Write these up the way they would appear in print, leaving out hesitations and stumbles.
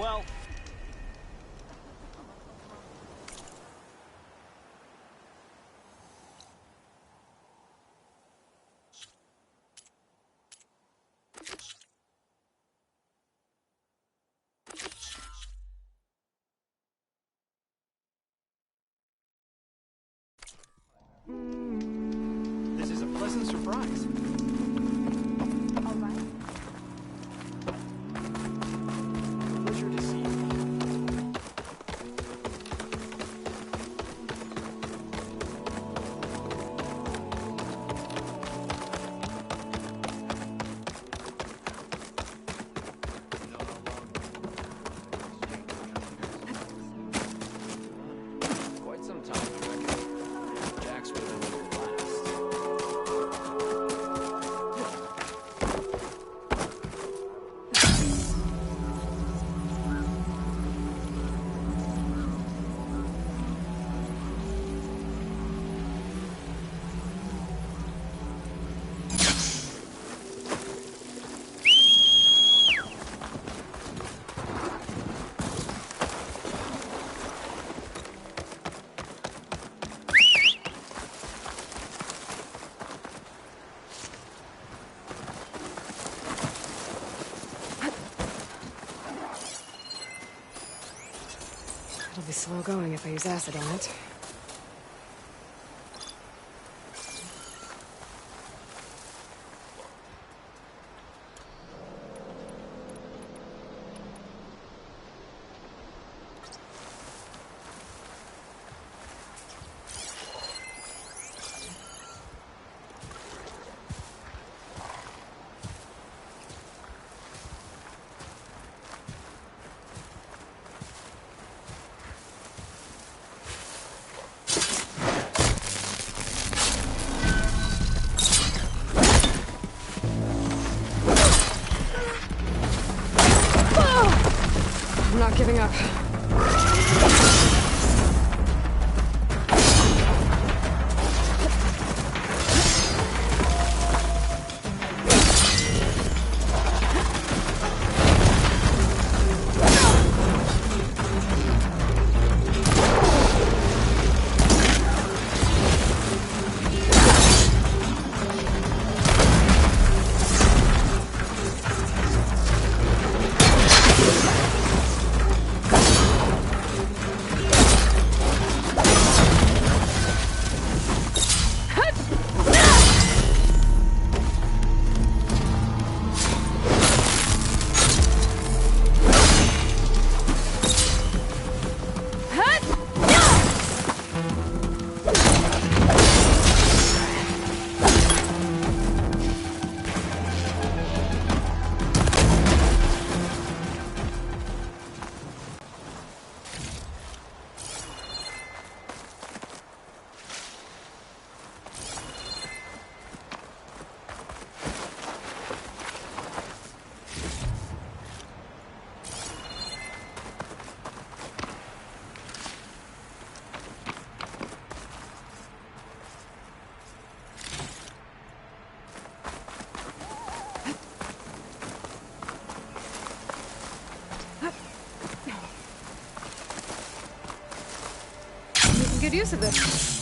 Well... This is a pleasant surprise. All right. Pleasure to see you. Quite some time, I reckon. Jack's really looking last. It'll be slow going if I use acid on it. I'm not giving up. Good use of this.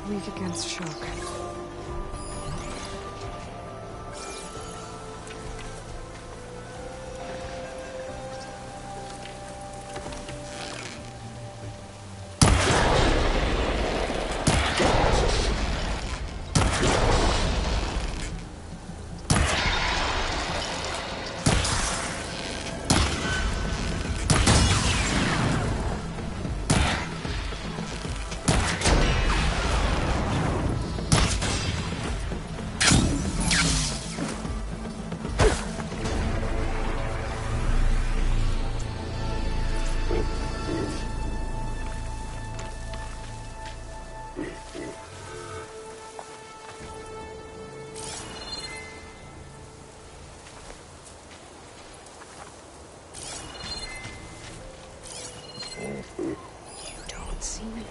Weak against shock. You don't see me.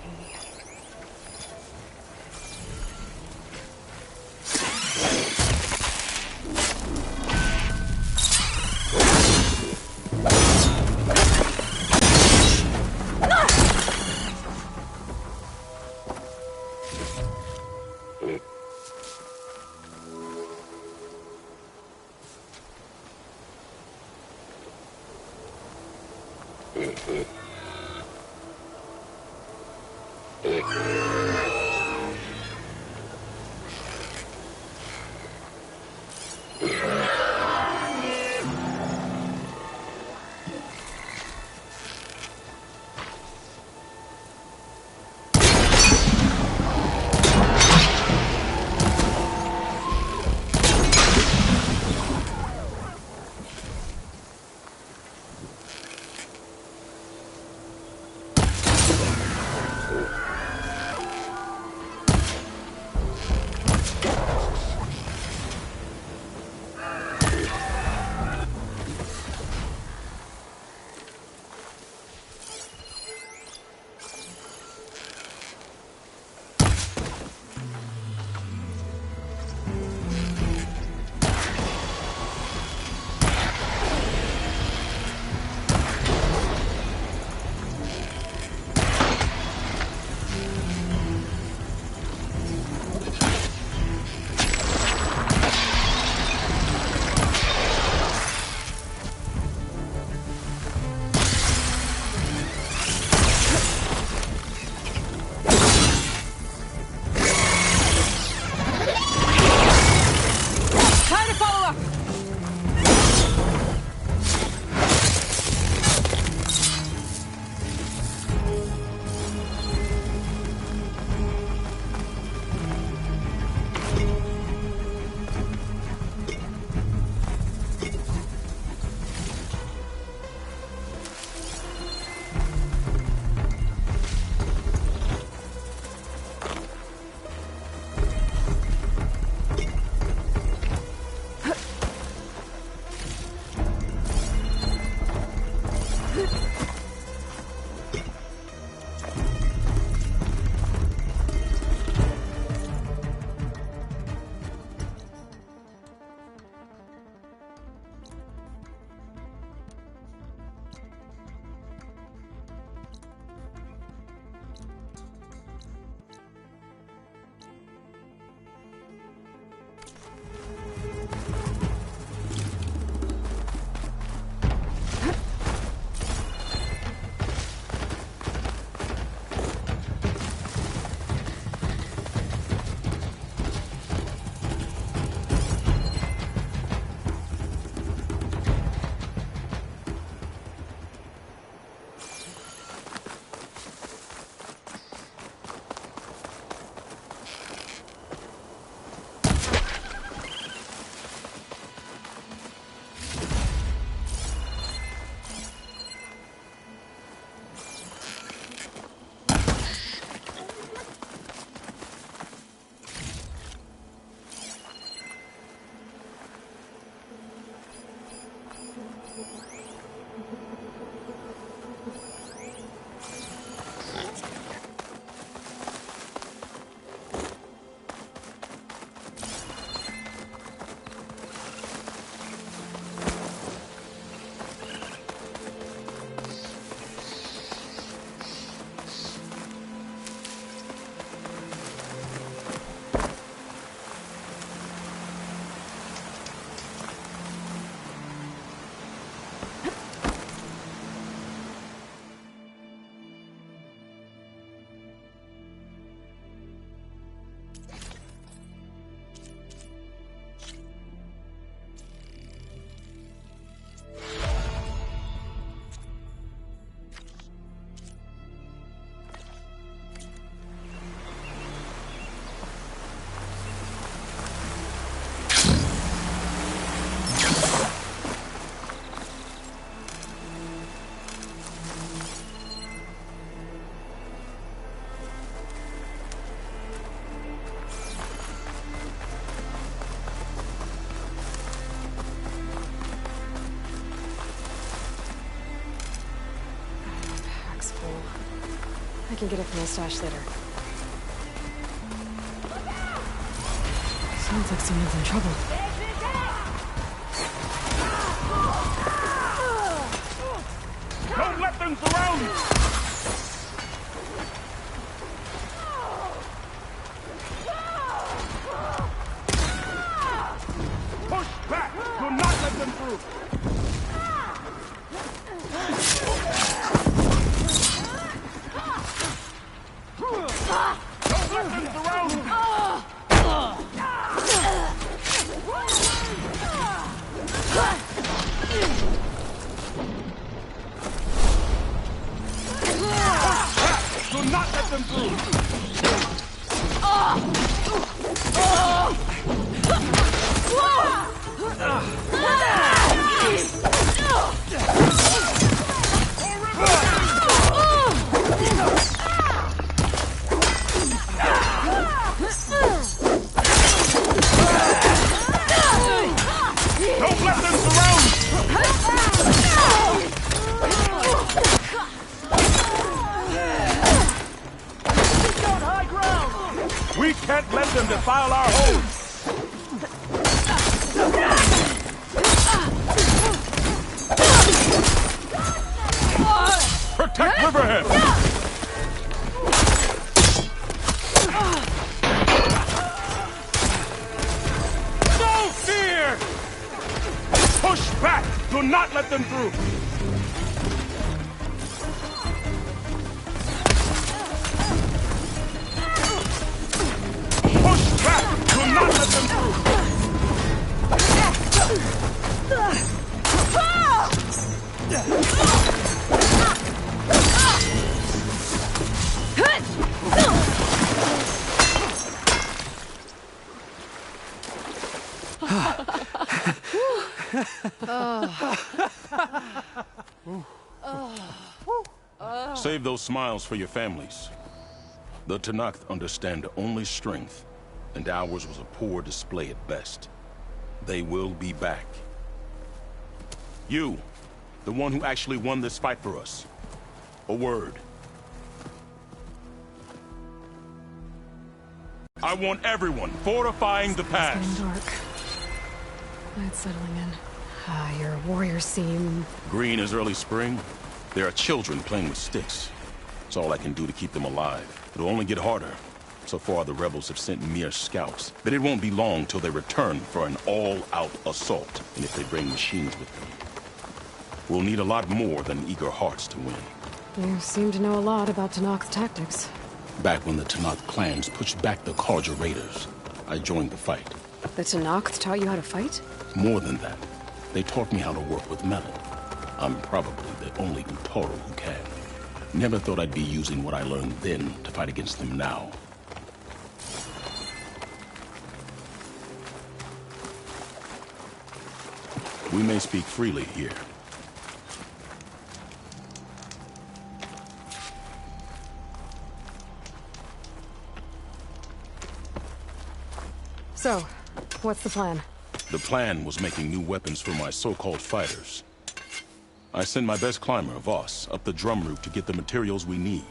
I can get it from the stash later. Sounds like someone's in trouble. Don't let them surround you! Push back! Do not let them through! Don't let them surround you! Do not let them through! Don't let them surround! We can't let them defile our homes! Protect Riverhead! No fear! Push back! Do not let them through! Do not let them through! Save those smiles for your families. The Tanakh understand only strength, and ours was a poor display at best. They will be back. You, the one who actually won this fight for us. A word. I want everyone fortifying the pass. It's getting dark. Night's settling in. Your warriors seem... Green is early spring. There are children playing with sticks. It's all I can do to keep them alive. It'll only get harder. So far, the rebels have sent mere scouts, but it won't be long till they return for an all-out assault, and if they bring machines with them. We'll need a lot more than eager hearts to win. You seem to know a lot about Tanakh's tactics. Back when the Tanakh clans pushed back the Karja raiders, I joined the fight. The Tanakh taught you how to fight? More than that, they taught me how to work with metal. I'm probably the only Utoro who can. Never thought I'd be using what I learned then to fight against them now. We may speak freely here. So, what's the plan? The plan was making new weapons for my so-called fighters. I sent my best climber, Voss, up the drum route to get the materials we need.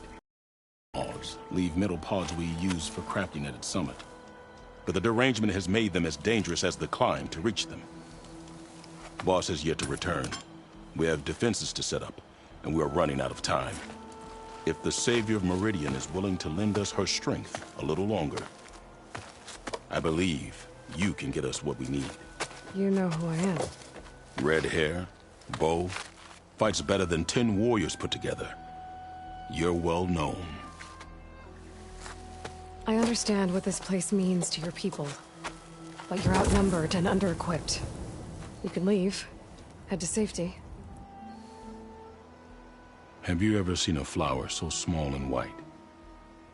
Leave metal pods we use for crafting at its summit. But the derangement has made them as dangerous as the climb to reach them. Boss has yet to return. We have defenses to set up, and we are running out of time. If the Savior of Meridian is willing to lend us her strength a little longer, I believe you can get us what we need. You know who I am. Red hair, bow, fights better than 10 warriors put together. You're well known. I understand what this place means to your people, but you're outnumbered and under-equipped. You can leave. Head to safety. Have you ever seen a flower so small and white?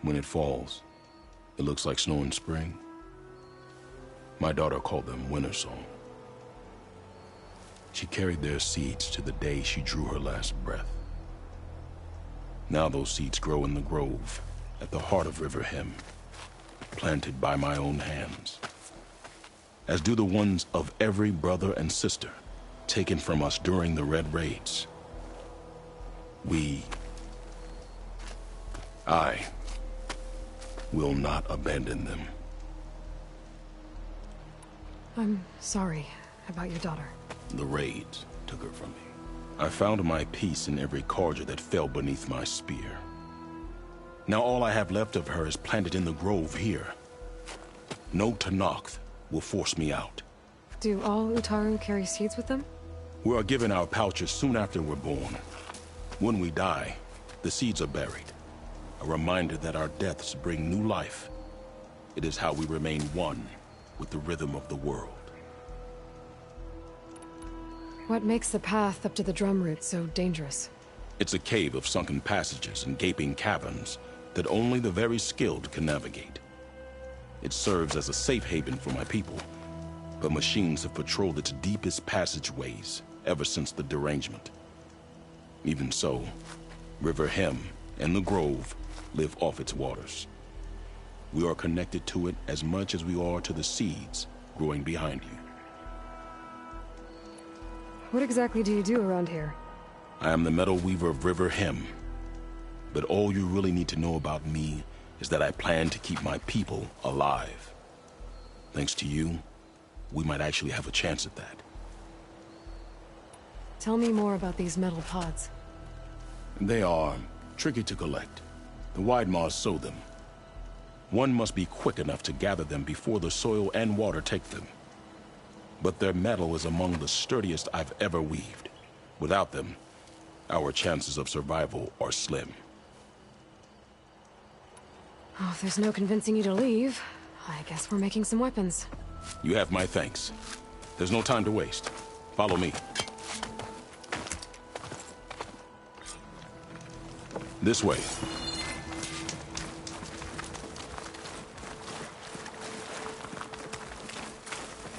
When it falls, it looks like snow in spring. My daughter called them winter song. She carried their seeds to the day she drew her last breath. Now those seeds grow in the grove, at the heart of River Hem, planted by my own hands. As do the ones of every brother and sister taken from us during the Red Raids. We I will not abandon them. I'm sorry about your daughter. The raids took her from me. I found my peace in every cordial that fell beneath my spear. Now all I have left of her is planted in the grove here. No Tenakth will force me out. Do all Utaru carry seeds with them? We are given our pouches soon after we're born. When we die, the seeds are buried. A reminder that our deaths bring new life. It is how we remain one with the rhythm of the world. What makes the path up to the drum root so dangerous? It's a cave of sunken passages and gaping caverns that only the very skilled can navigate. It serves as a safe haven for my people, but machines have patrolled its deepest passageways ever since the derangement. Even so, River Hem and the Grove live off its waters. We are connected to it as much as we are to the seeds growing behind you. What exactly do you do around here? I am the metal weaver of River Hem. But all you really need to know about me is that I plan to keep my people alive. Thanks to you, we might actually have a chance at that. Tell me more about these metal pods. They are tricky to collect. The Wide Maws sow them. One must be quick enough to gather them before the soil and water take them. But their metal is among the sturdiest I've ever weaved. Without them, our chances of survival are slim. Oh, if there's no convincing you to leave, I guess we're making some weapons. You have my thanks. There's no time to waste. Follow me. This way.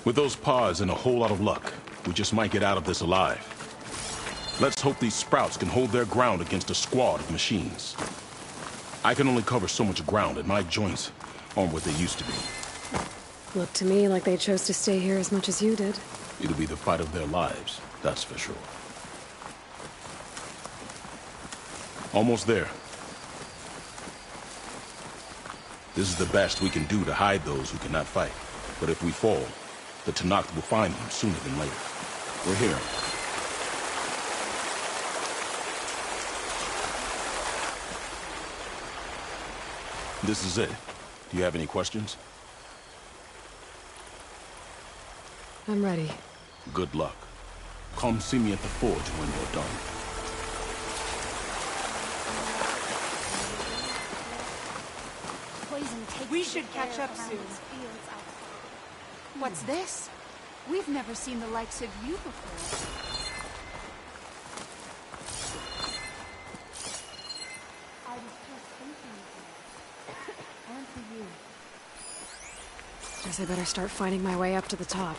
With those pods and a whole lot of luck, we just might get out of this alive. Let's hope these sprouts can hold their ground against a squad of machines. I can only cover so much ground, and my joints aren't what they used to be. Looked to me like they chose to stay here as much as you did. It'll be the fight of their lives, that's for sure. Almost there. This is the best we can do to hide those who cannot fight. But if we fall, the Tenakth will find them sooner than later. We're here. This is it. Do you have any questions? I'm ready. Good luck. Come see me at the forge when you're done. We should catch up soon. What's this? We've never seen the likes of you before. I was just thinking of you. And for you. Guess I better start finding my way up to the top.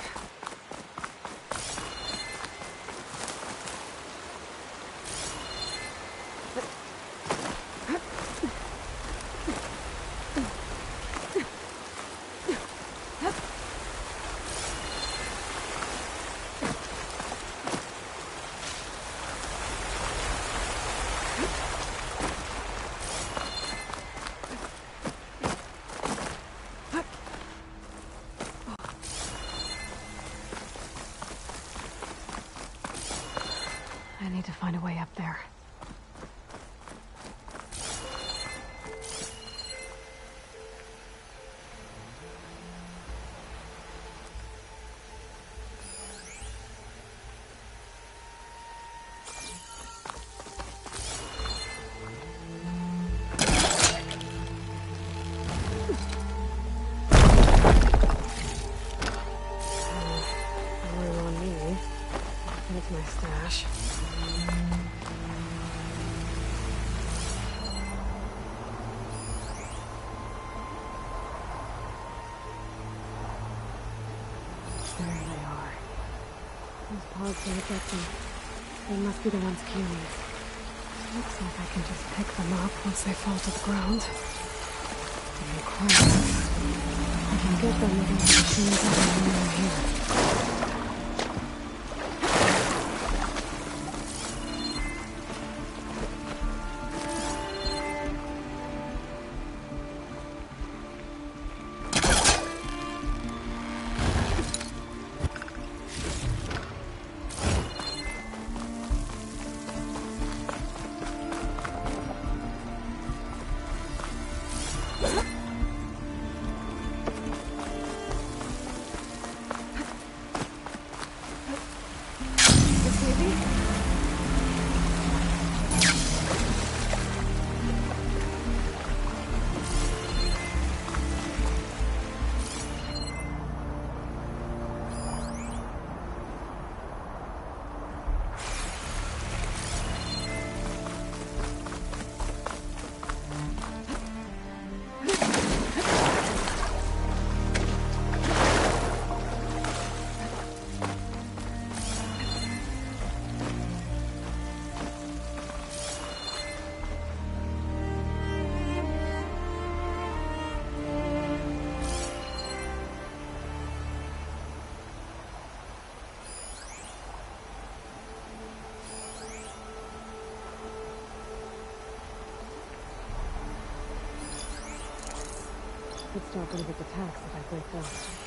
I need to find a way up there. That's my stash. There they are. Those pods are ejecting. They must be the ones Kiwi's. Looks like I can just pick them up once they fall to the ground. And crap. I can get them within the machines that are here. Could stop one of its attacks if I break through.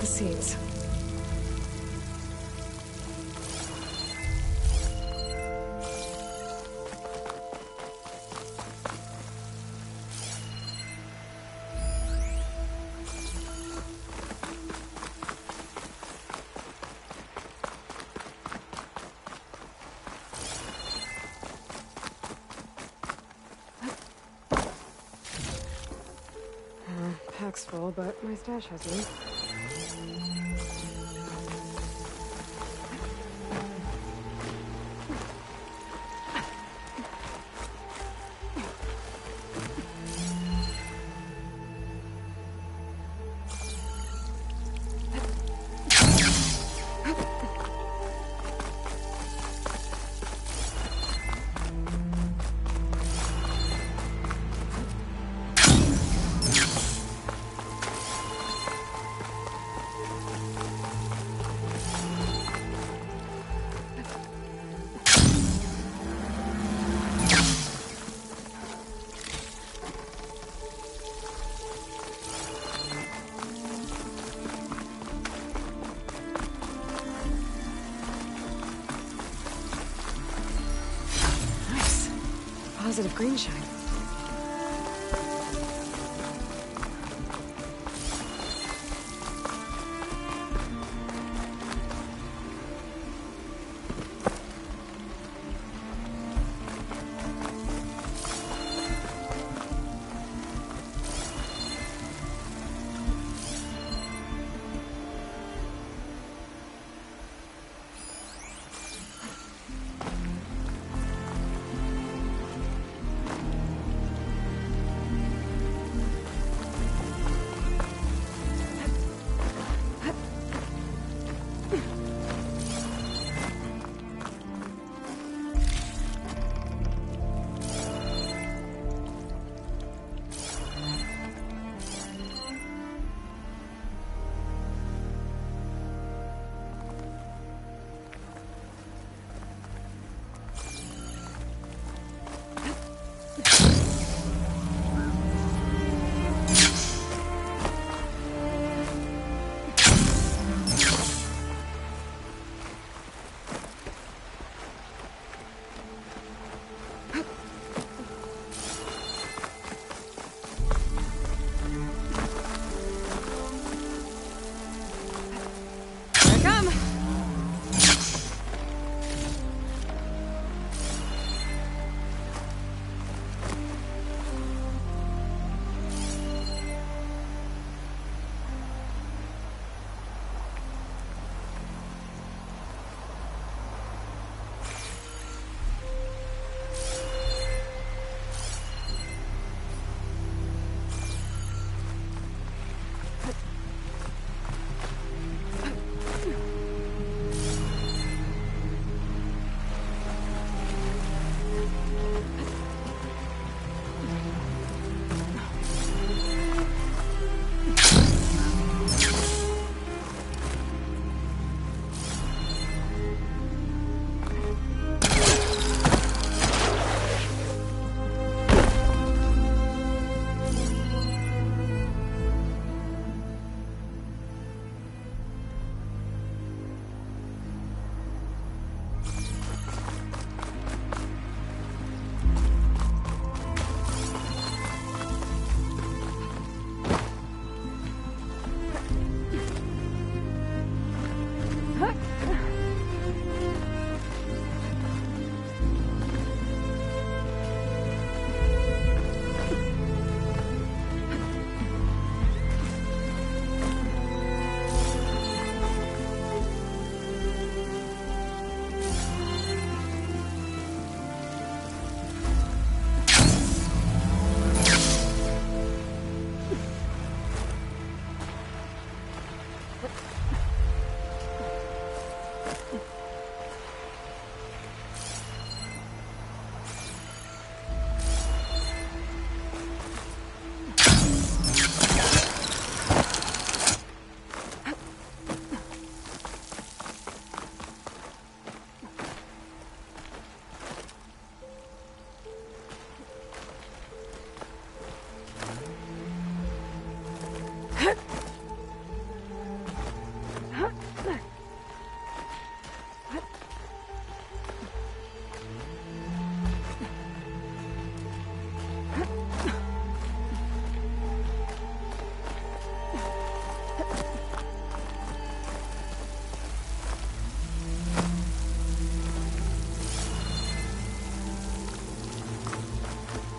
The seeds. Pack's full, but my stash has me. Positive green shine.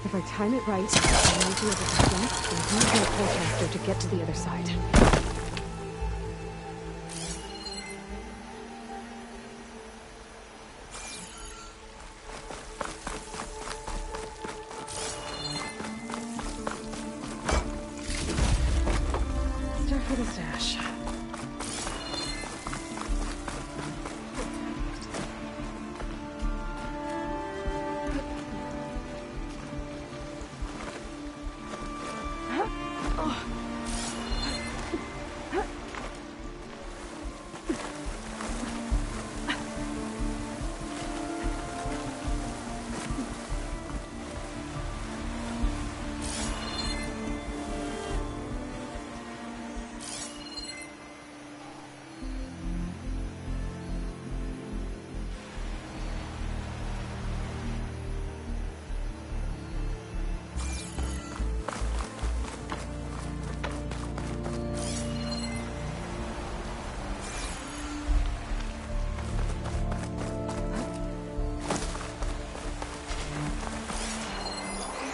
If I time it right, I might be able to jump and use my forecaster to get to the other side. Start for the stash.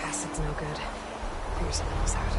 Acid's no good. Figure something else out.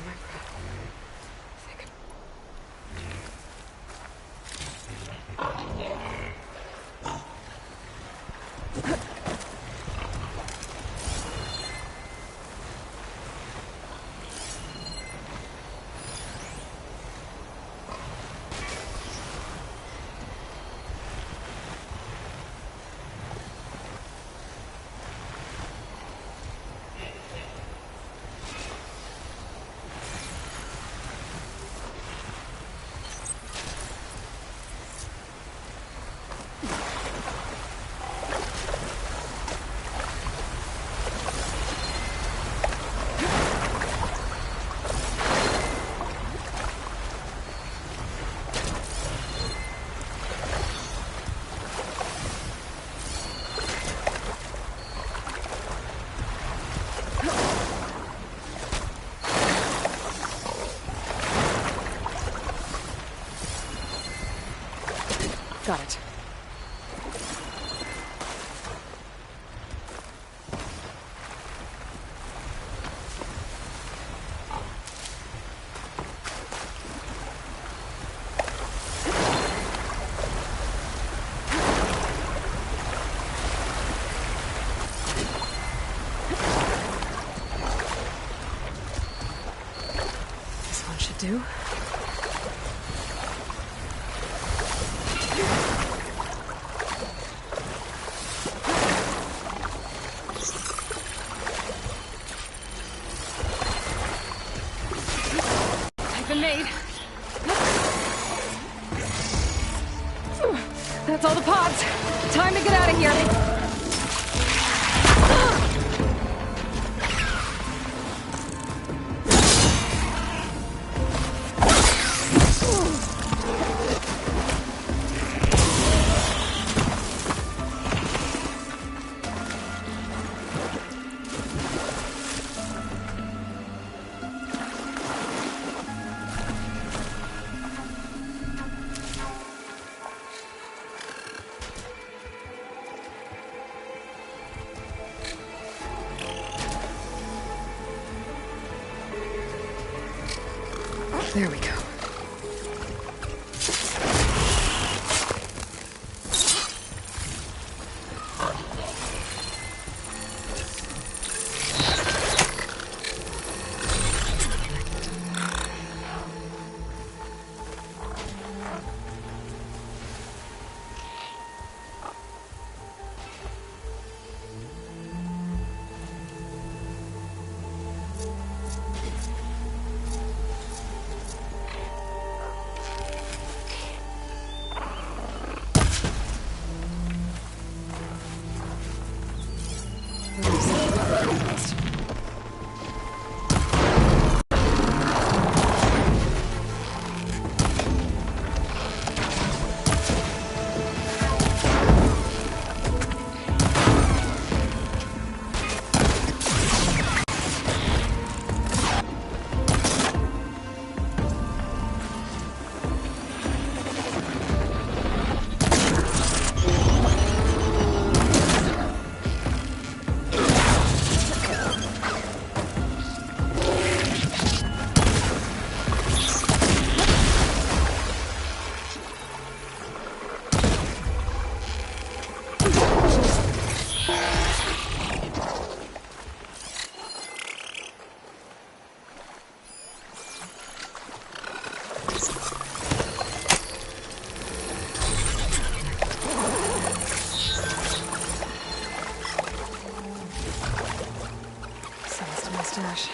my breath. Think. Got it. This one should do. Made. That's all the pods. Time to get out of here. There we go. Mustache.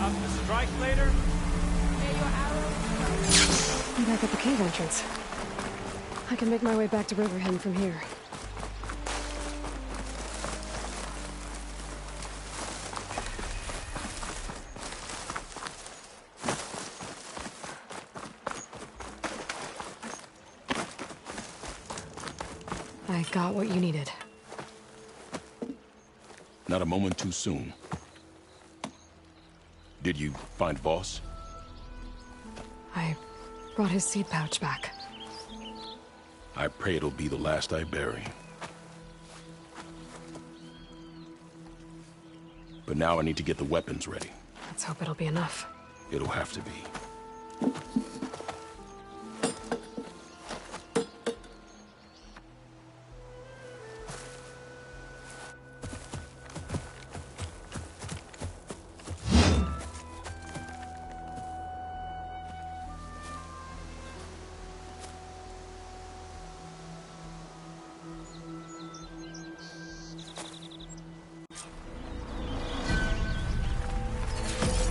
Up to strike later? I'm back at the cave entrance. I can make my way back to Riverhead from here. I got what you needed. Not a moment too soon. Did you find Voss? I brought his seed pouch back. I pray it'll be the last I bury. But now I need to get the weapons ready. Let's hope it'll be enough. It'll have to be.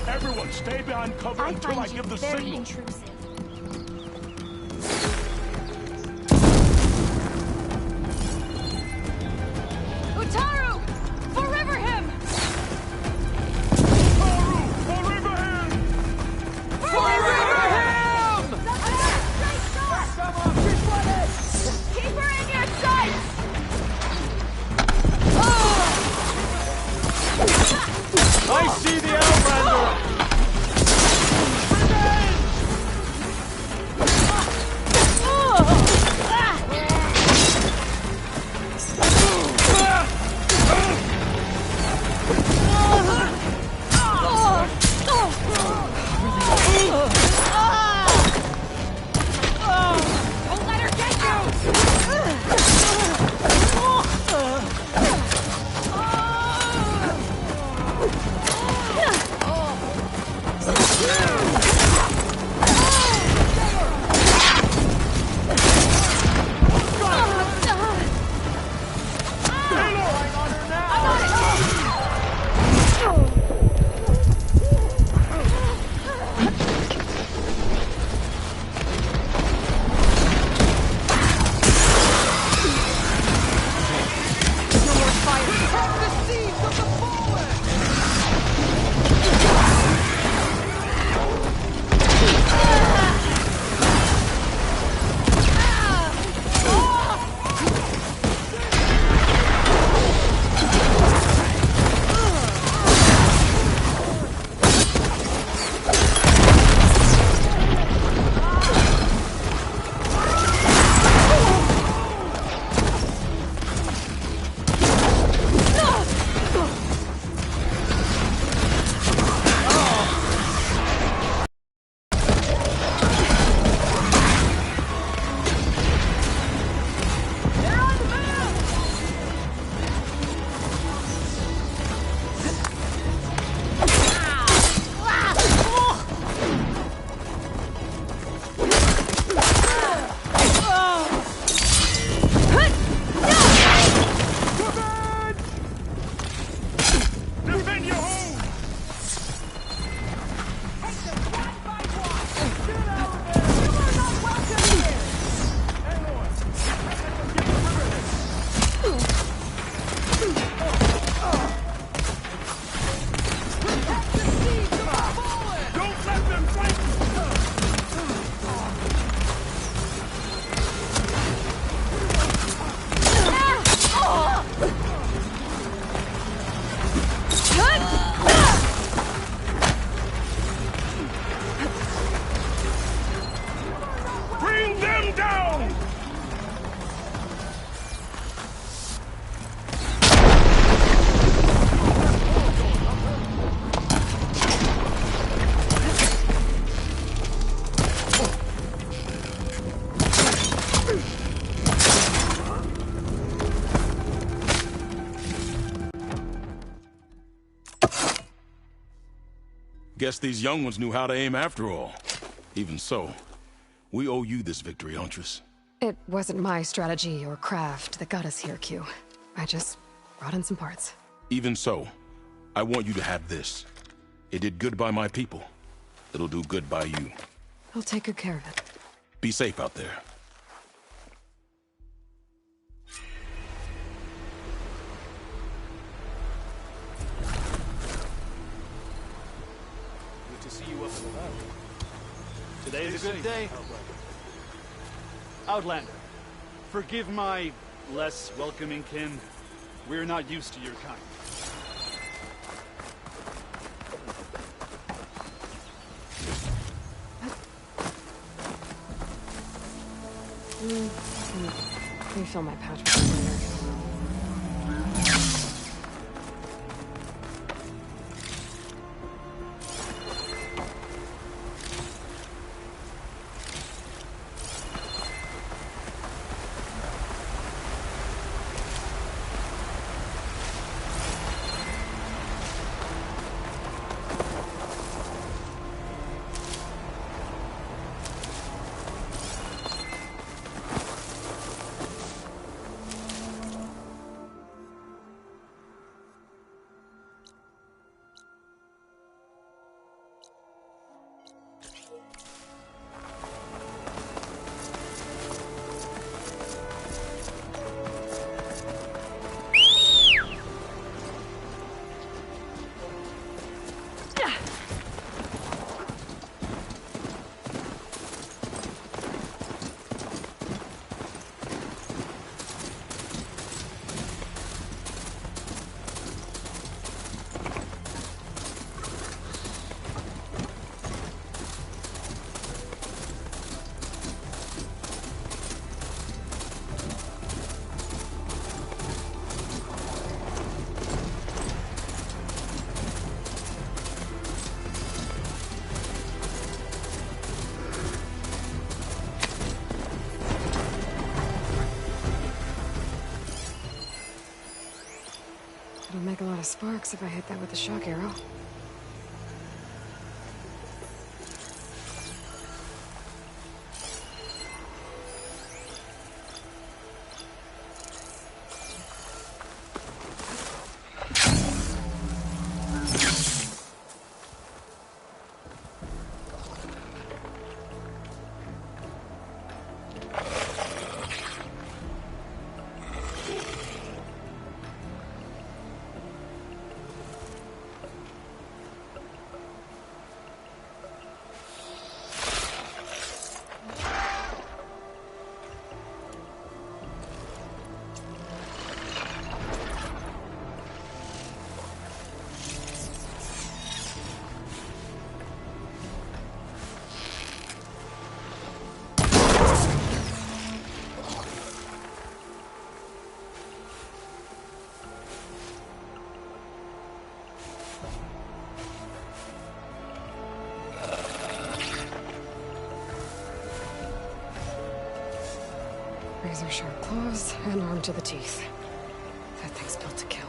Everyone, stay behind cover until I give the signal. Intrusive. Utaru! For Riverhead! Utaru! For Riverhead! For Riverhead! Keep her in your sights! I see the Outlander! Don't let her get you! Guess these young ones knew how to aim after all. Even so, we owe you this victory, Huntress. It wasn't my strategy or craft that got us here, Q. I just brought in some parts. Even so, I want you to have this. It did good by my people. It'll do good by you. I'll take good care of it. Be safe out there. Good to see you up and about. Today is a good day. Outlander, forgive my less welcoming kin. We're not used to your kind. Refill my pouch with later. It'll make a lot of sparks if I hit that with a shock arrow. Razor-sharp claws and armed to the teeth. That thing's built to kill.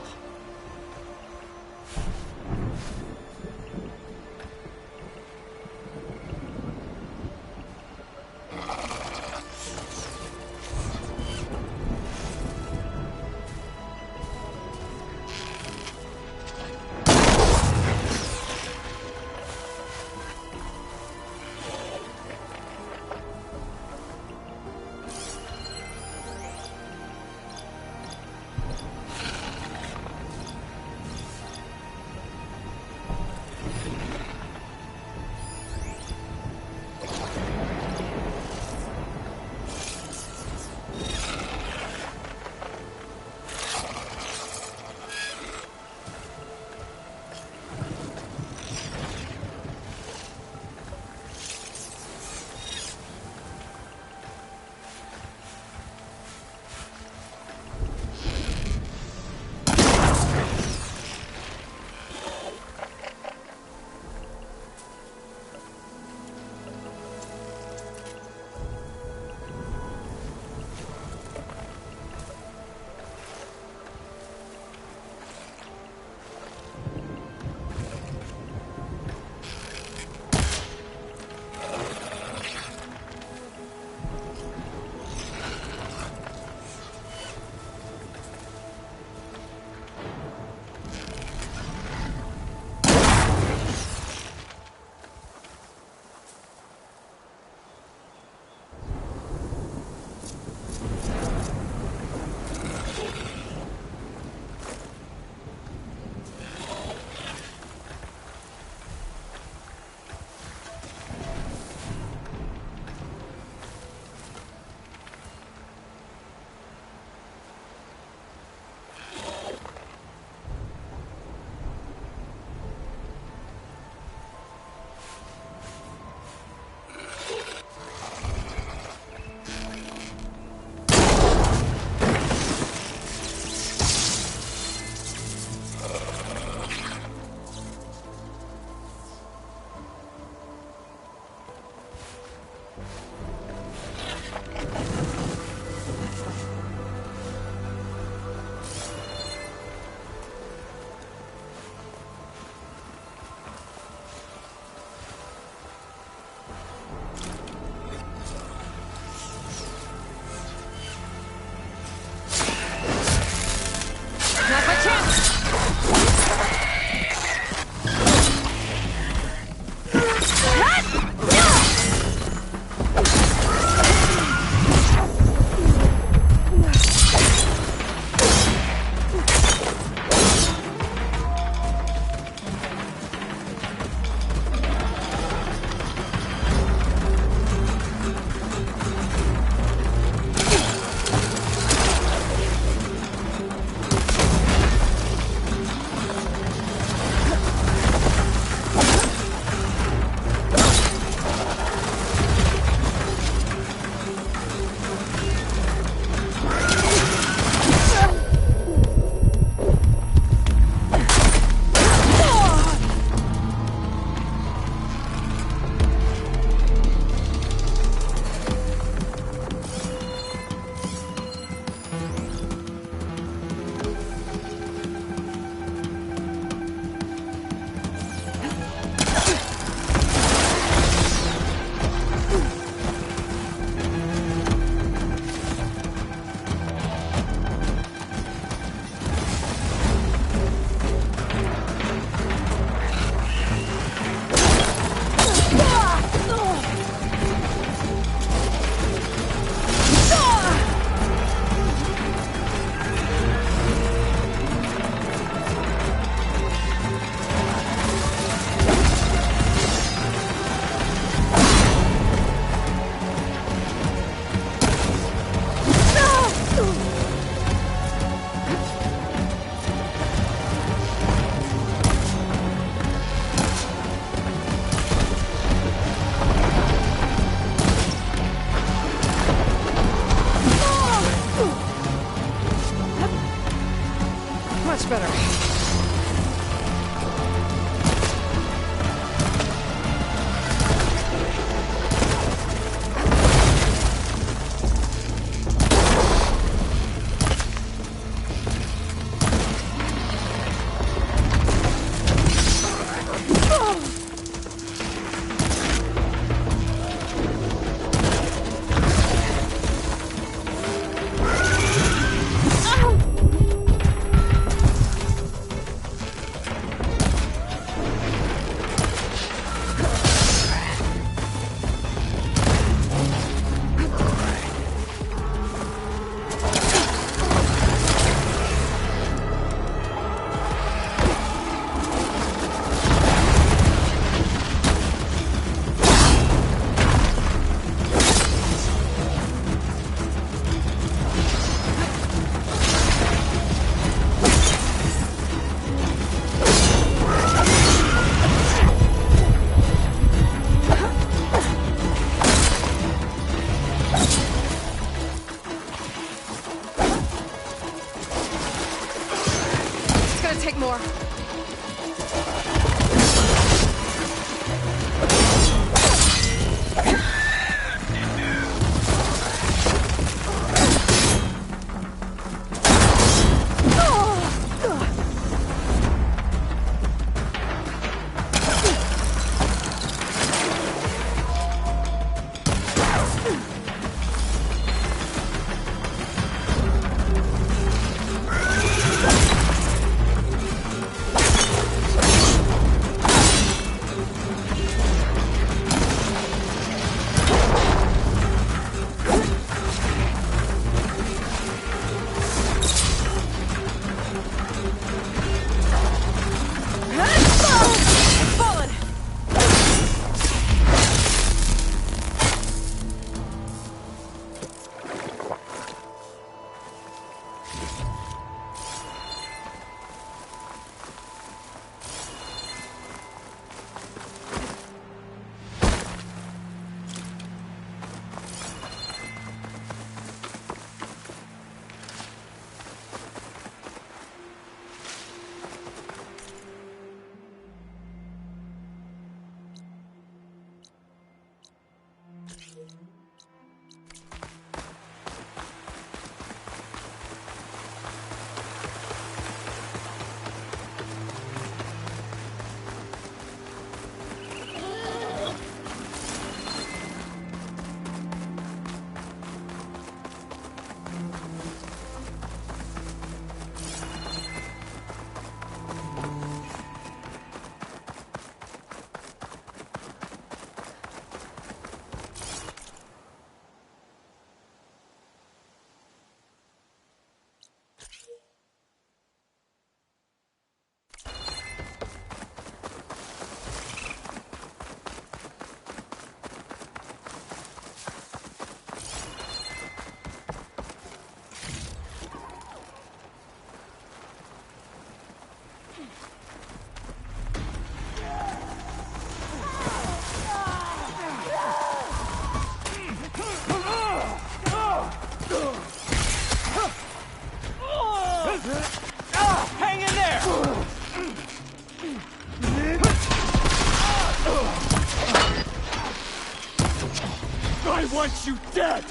want you dead!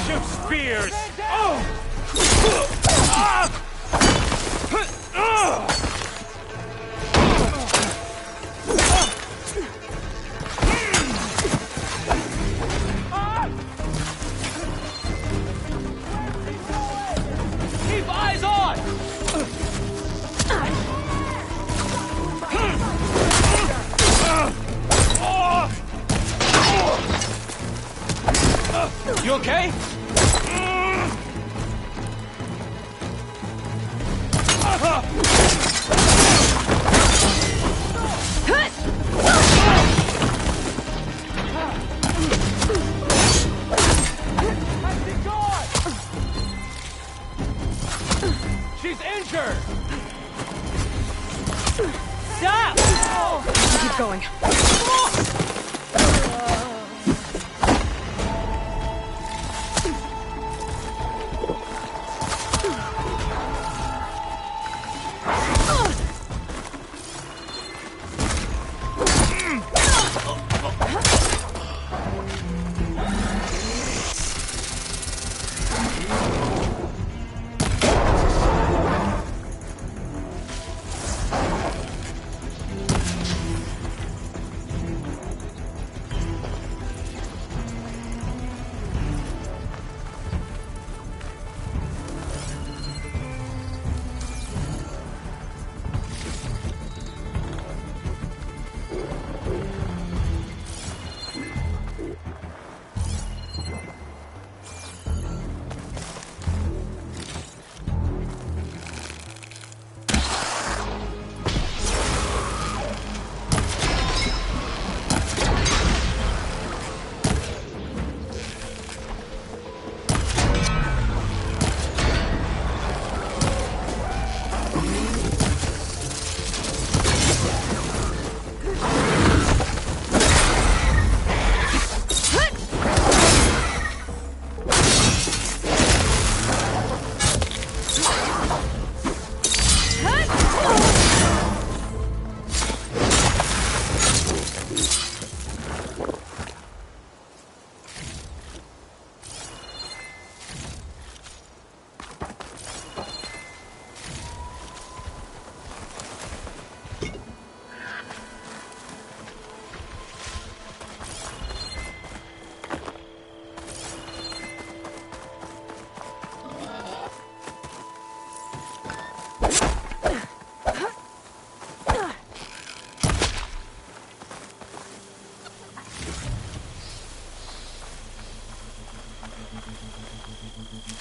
Shoot spears! Keep eyes on! You okay? She's injured! Stop! Keep going.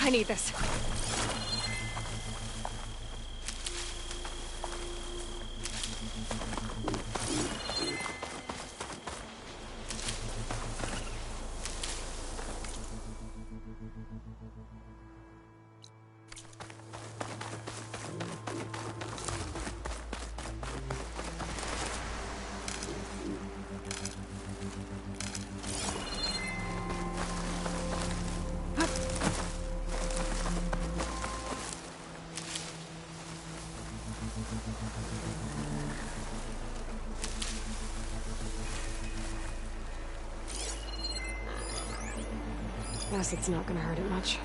I need this. Guess it's not gonna hurt it much.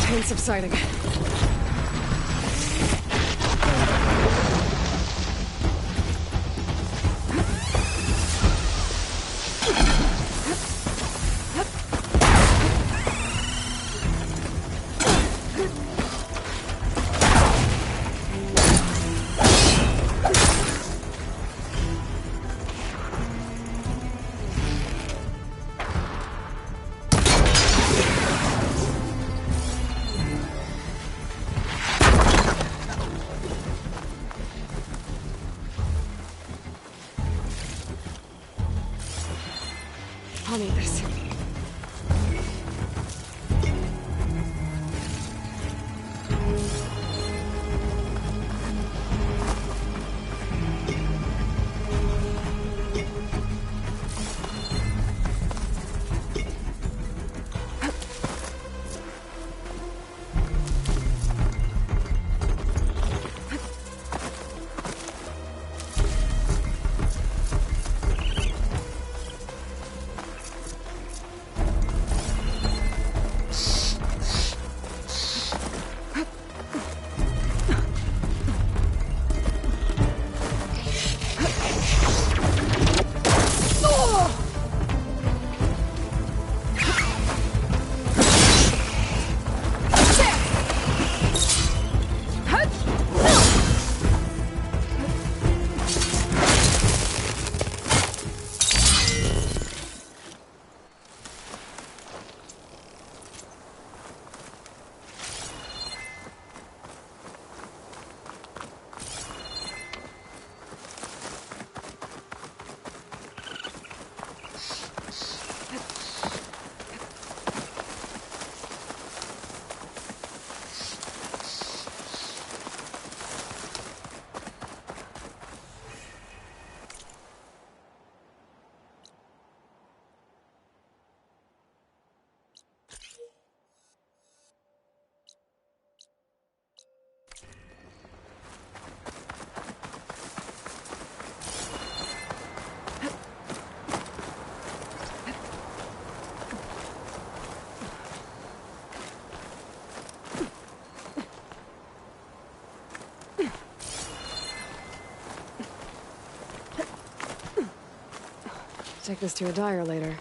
Pain subsiding. I'll need this. Take this to a dyer later.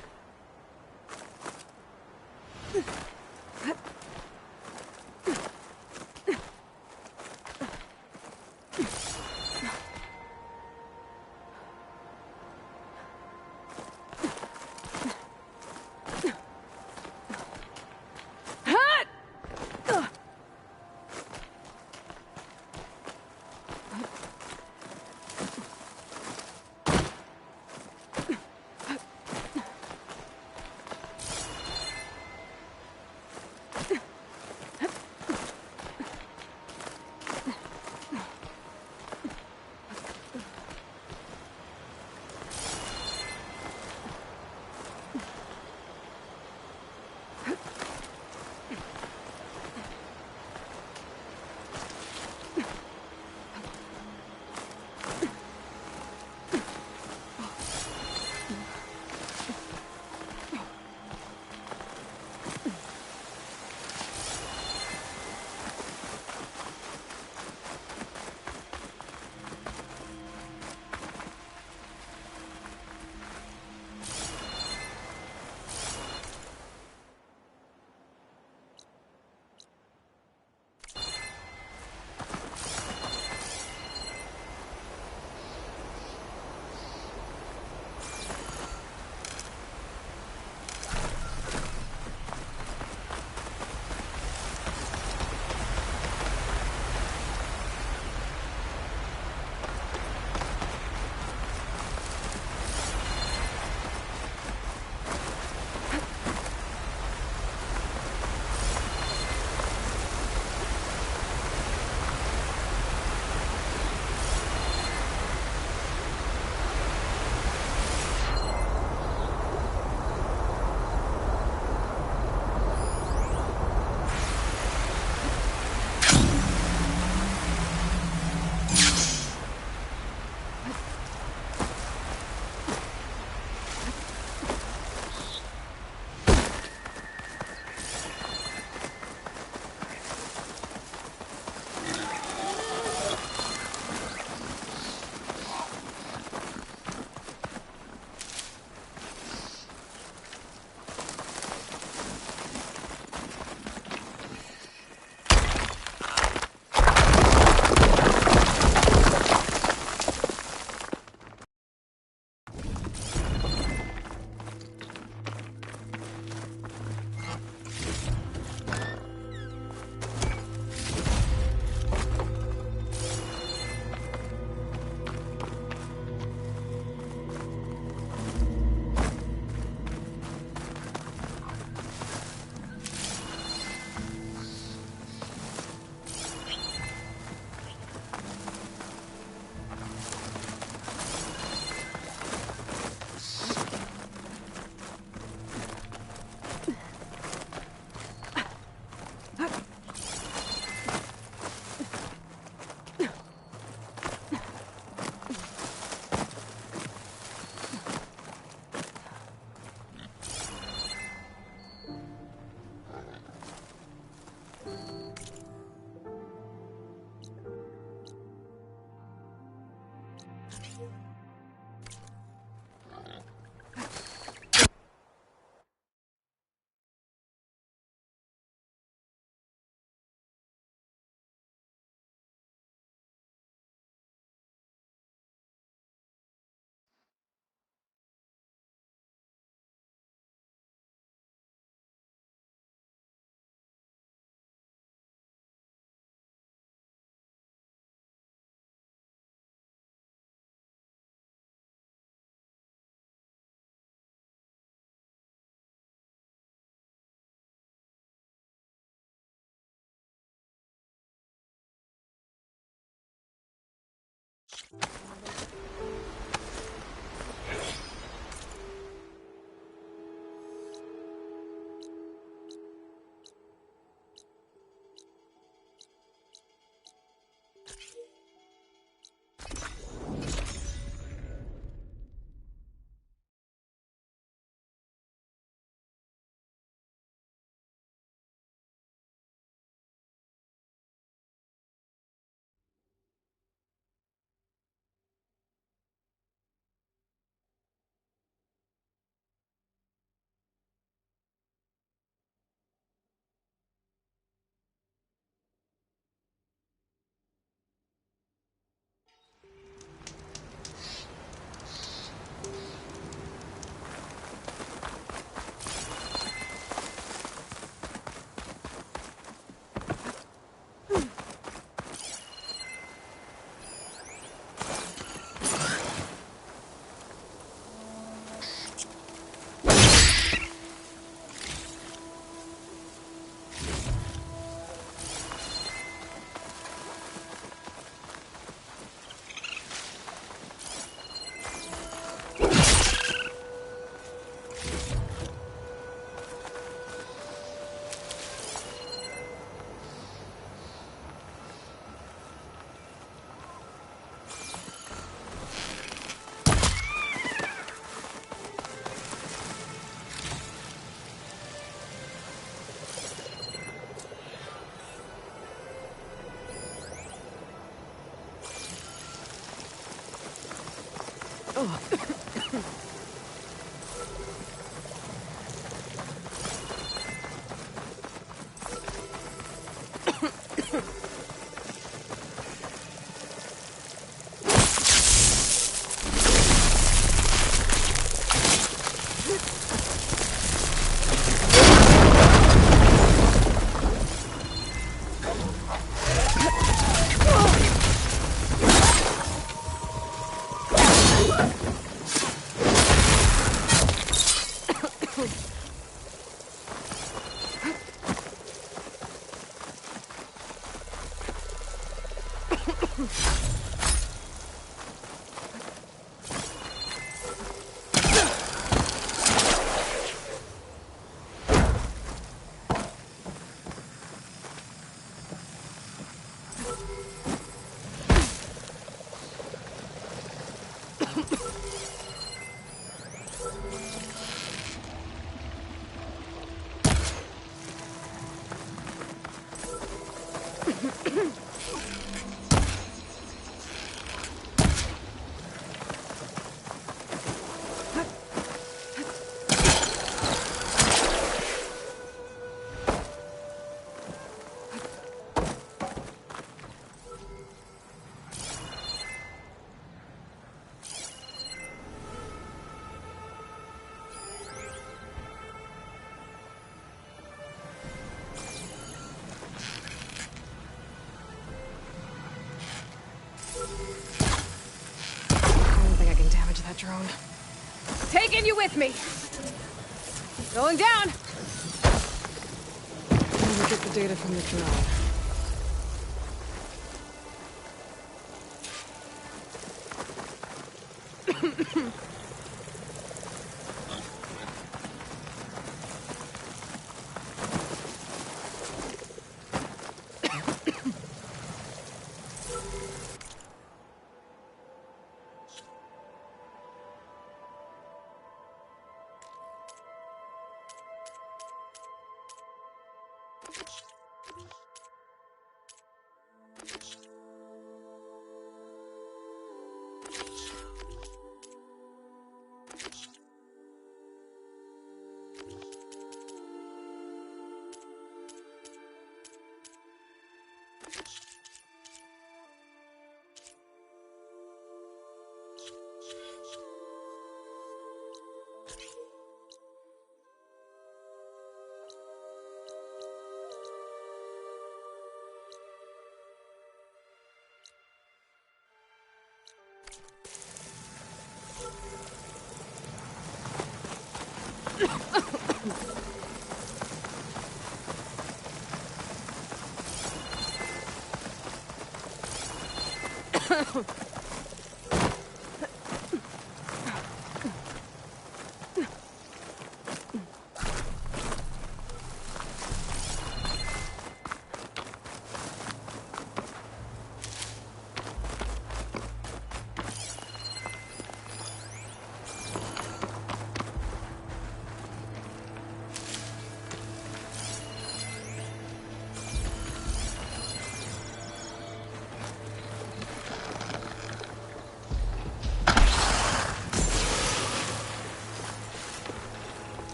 That drone. Taking you with me! Going down! I'm gonna get the data from the drone.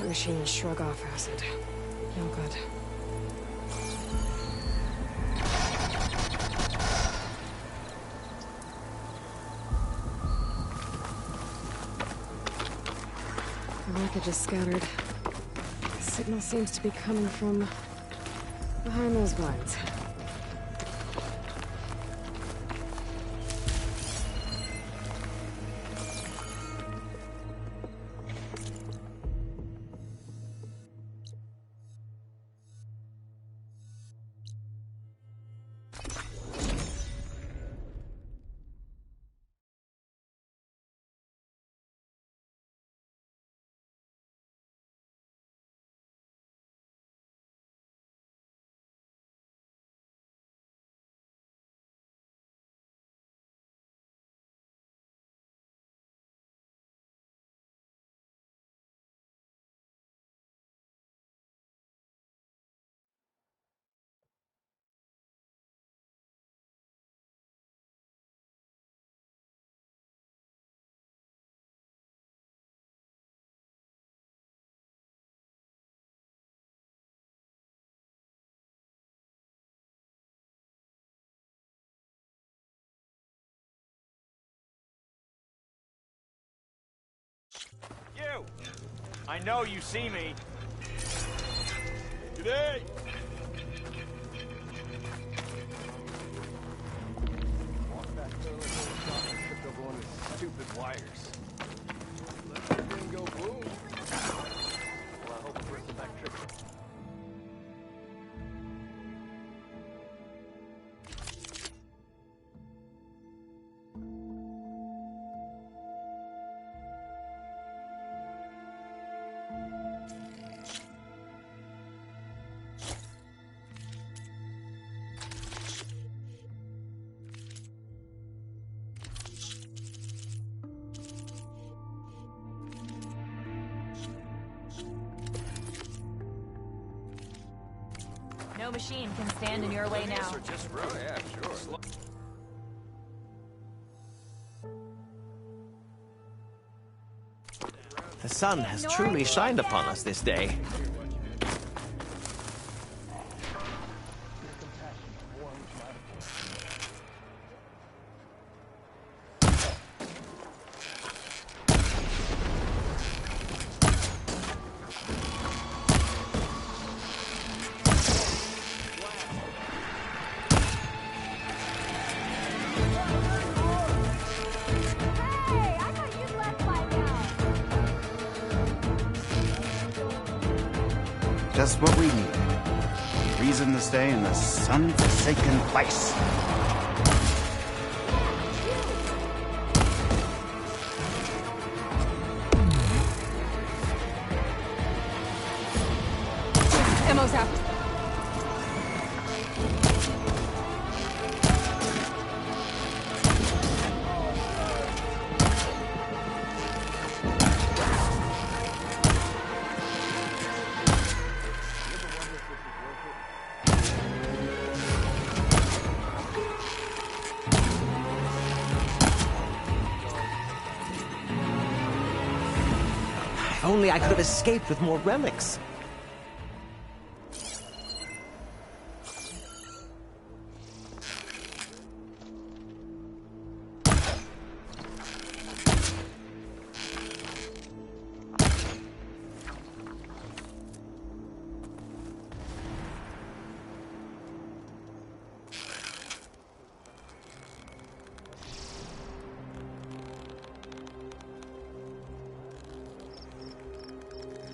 That machine will shrug off acid. No good. The wreckage is scattered. The signal seems to be coming from behind those blinds. you! I know you see me. G'day! Walk back to the little shop and tripped over one of the stupid wires. Let the thing go boom. Well, I hope it brings the back trip. No machine can stand in your way now. Just road. Oh, yeah, sure. The sun has truly shined upon us this day. Hey, I thought you'd left by now. Just what we need. Reason to stay in this sun-forsaken place. Ammo's out. If only I could have escaped with more relics.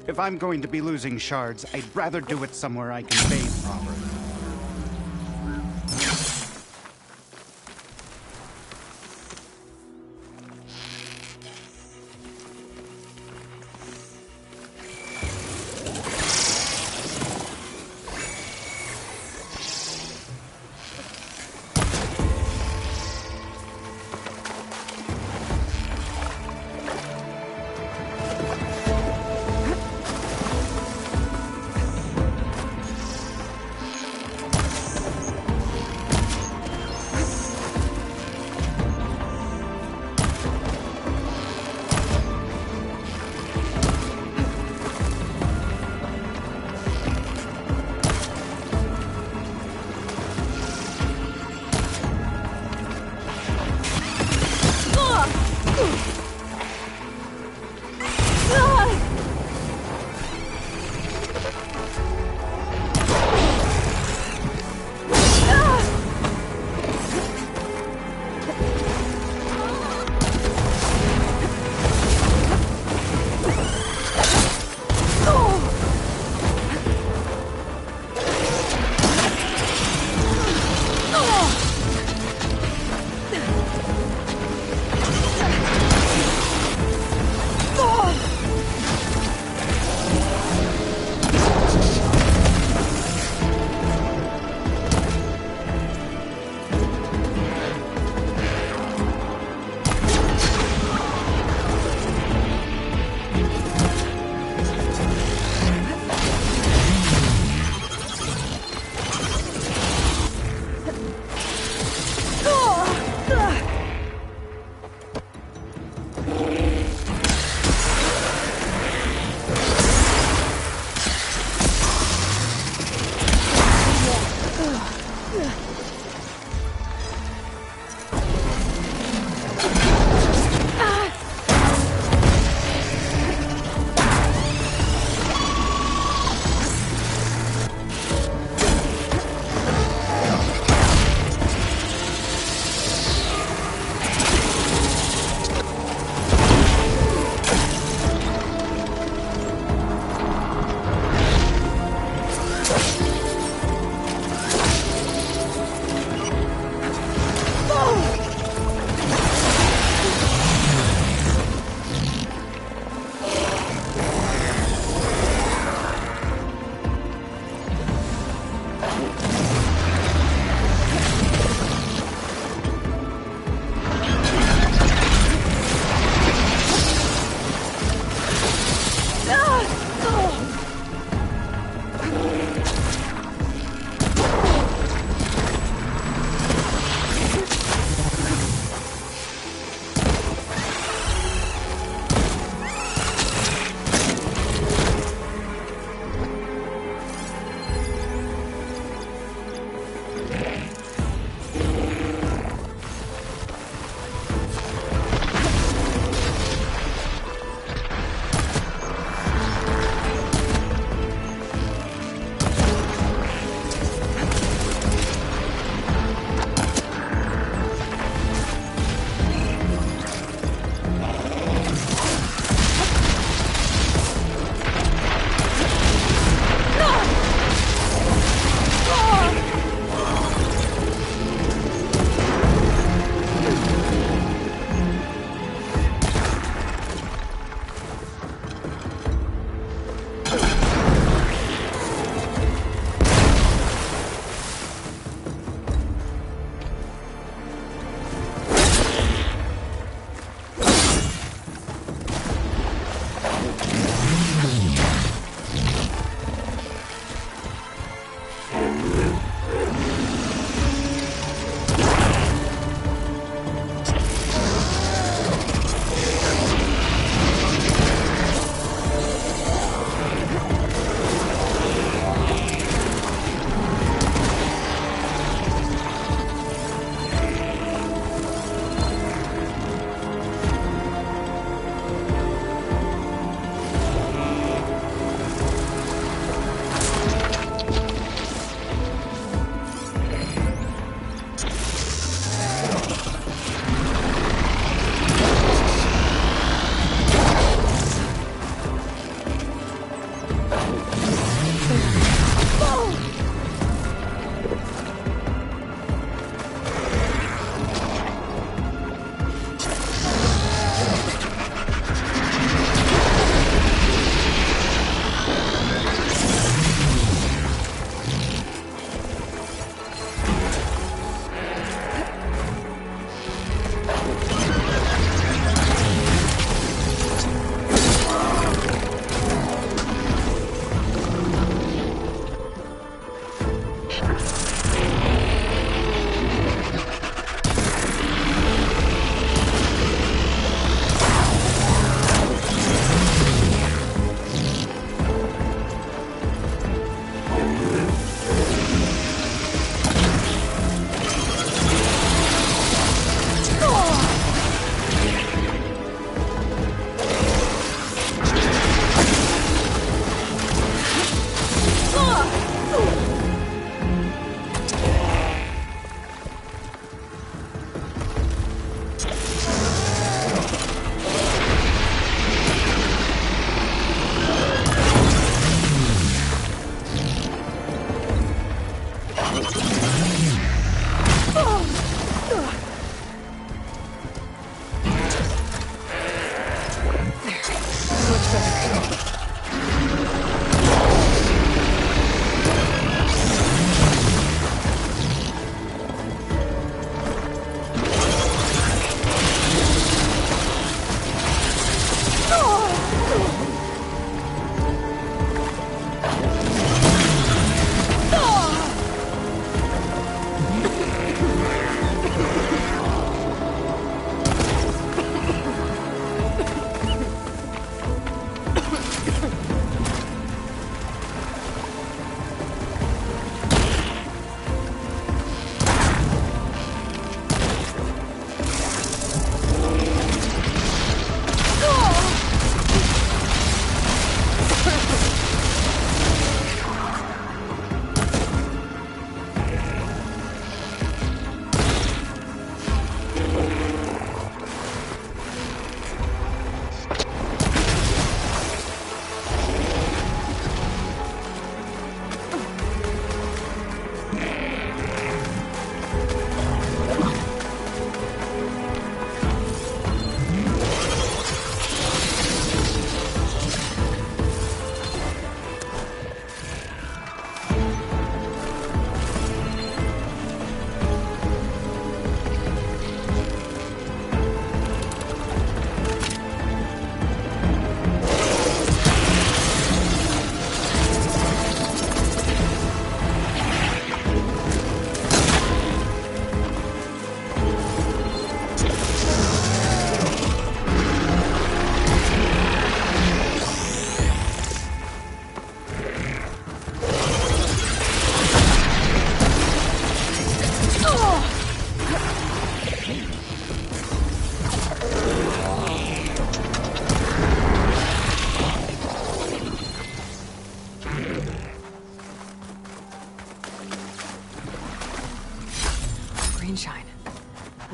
If I'm going to be losing shards, I'd rather do it somewhere I can bathe properly.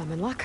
I'm in luck.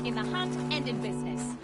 In the hunt and in business.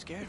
scared.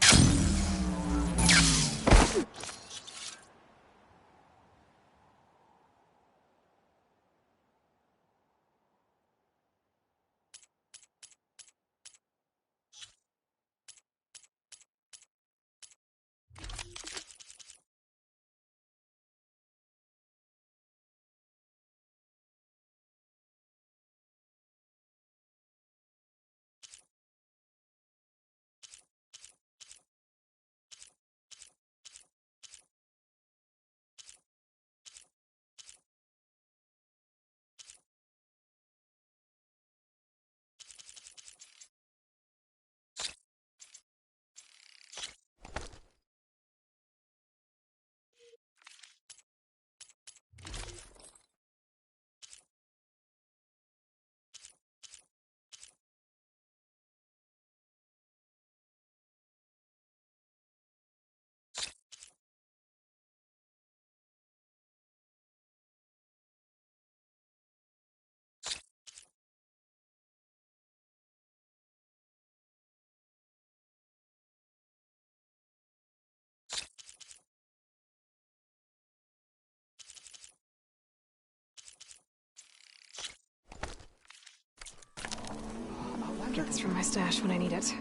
this from my stash when I need it.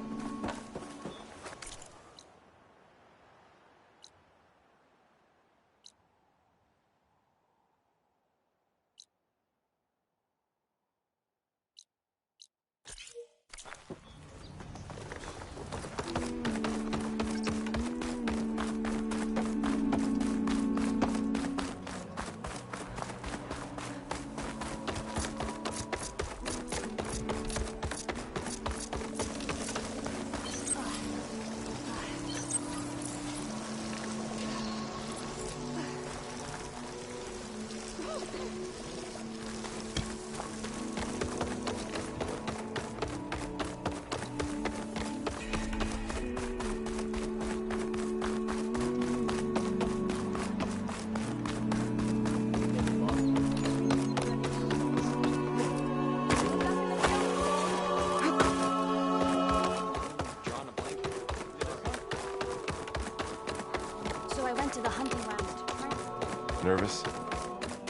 Nervous?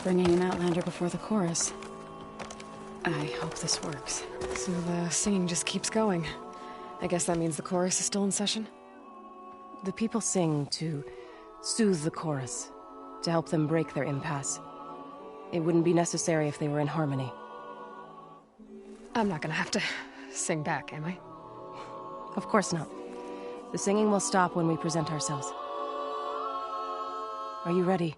Bringing an Outlander before the chorus. I hope this works. So the singing just keeps going. I guess that means the chorus is still in session? The people sing to soothe the chorus, to help them break their impasse. It wouldn't be necessary if they were in harmony. I'm not gonna have to sing back, am I? Of course not. The singing will stop when we present ourselves. Are you ready?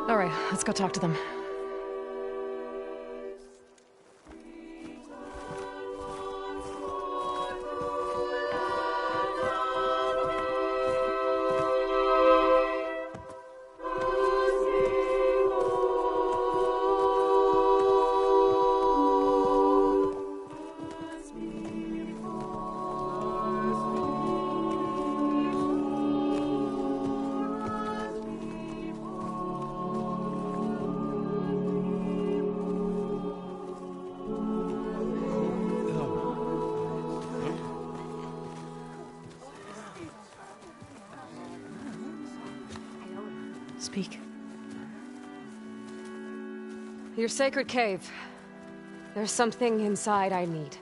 All right, let's go talk to them. Speak. Your sacred cave. There's something inside I need.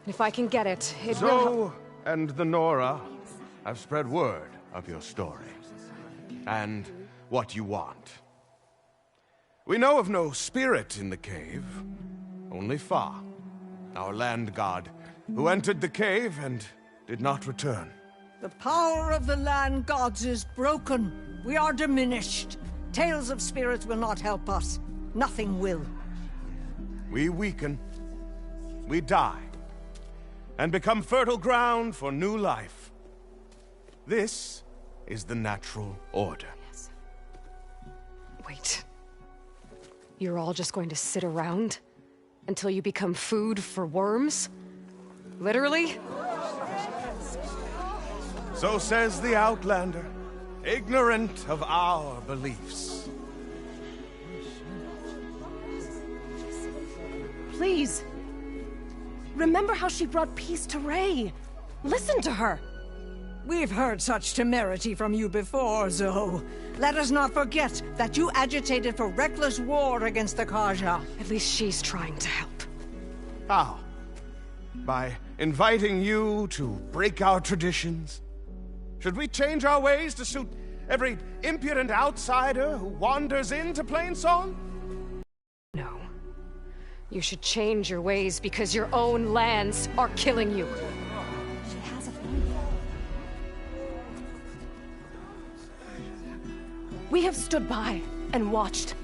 And if I can get it, it will Zoe and the Nora have spread word of your story. And what you want. We know of no spirit in the cave. Only Fa, our land god, who entered the cave and did not return. The power of the land gods is broken. We are diminished. Tales of spirits will not help us. Nothing will. We weaken. We die. And become fertile ground for new life. This is the natural order. Yes. Wait. You're all just going to sit around until you become food for worms? Literally? So says the Outlander, ignorant of our beliefs. Please. Remember how she brought peace to Ray. Listen to her. We've heard such temerity from you before, Zoe. Let us not forget that you agitated for reckless war against the Kaja. At least she's trying to help. How? By inviting you to break our traditions? Should we change our ways to suit every impudent outsider who wanders into Plainsong? No. You should change your ways because your own lands are killing you. She has a phone. We have stood by and watched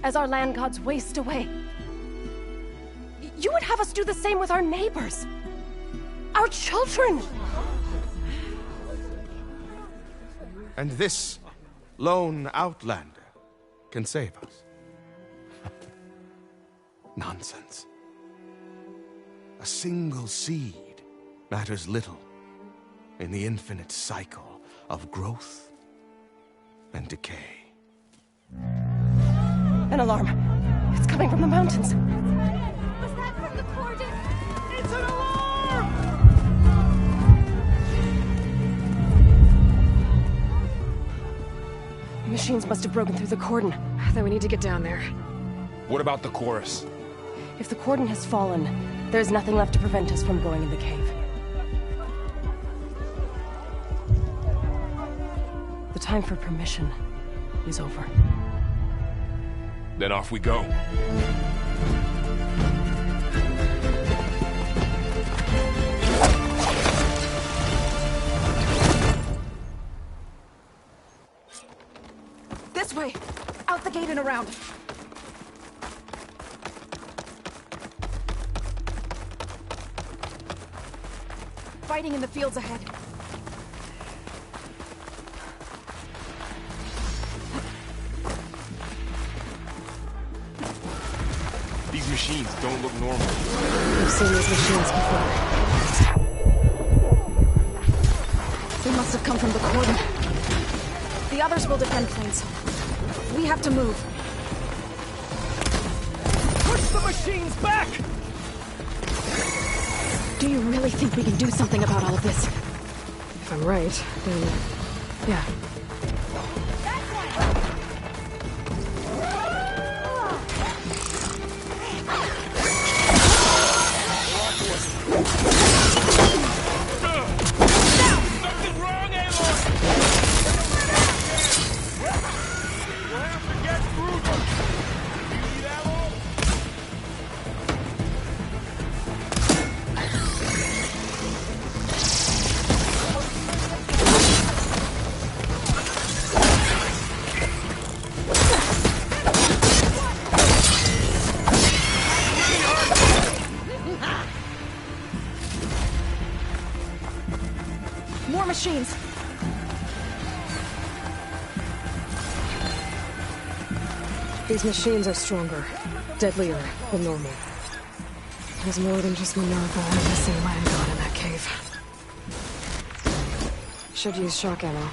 as our land gods waste away. You would have us do the same with our neighbors. Our children. And this lone Outlander can save us. Nonsense. A single seed matters little in the infinite cycle of growth and decay. An alarm. It's coming from the mountains. Was that from the cordon? It's an alarm! The machines must have broken through the cordon. Then we need to get down there. What about the chorus? If the cordon has fallen, there's nothing left to prevent us from going in the cave. The time for permission is over. Then off we go. This way! Out the gate and around! Fighting in the fields ahead. These machines don't look normal. We've seen these machines before. They must have come from the cordon. The others will defend Plainsong. We have to move. Push the machines back! Do you really think we can do something about all of this? If I'm right, then... yeah. Something wrong, Aloy! We'll have to get through them! You need ammo? More machines! These machines are stronger, deadlier than normal. There's more than just Minerva and a missing land god in that cave. Should use shock ammo.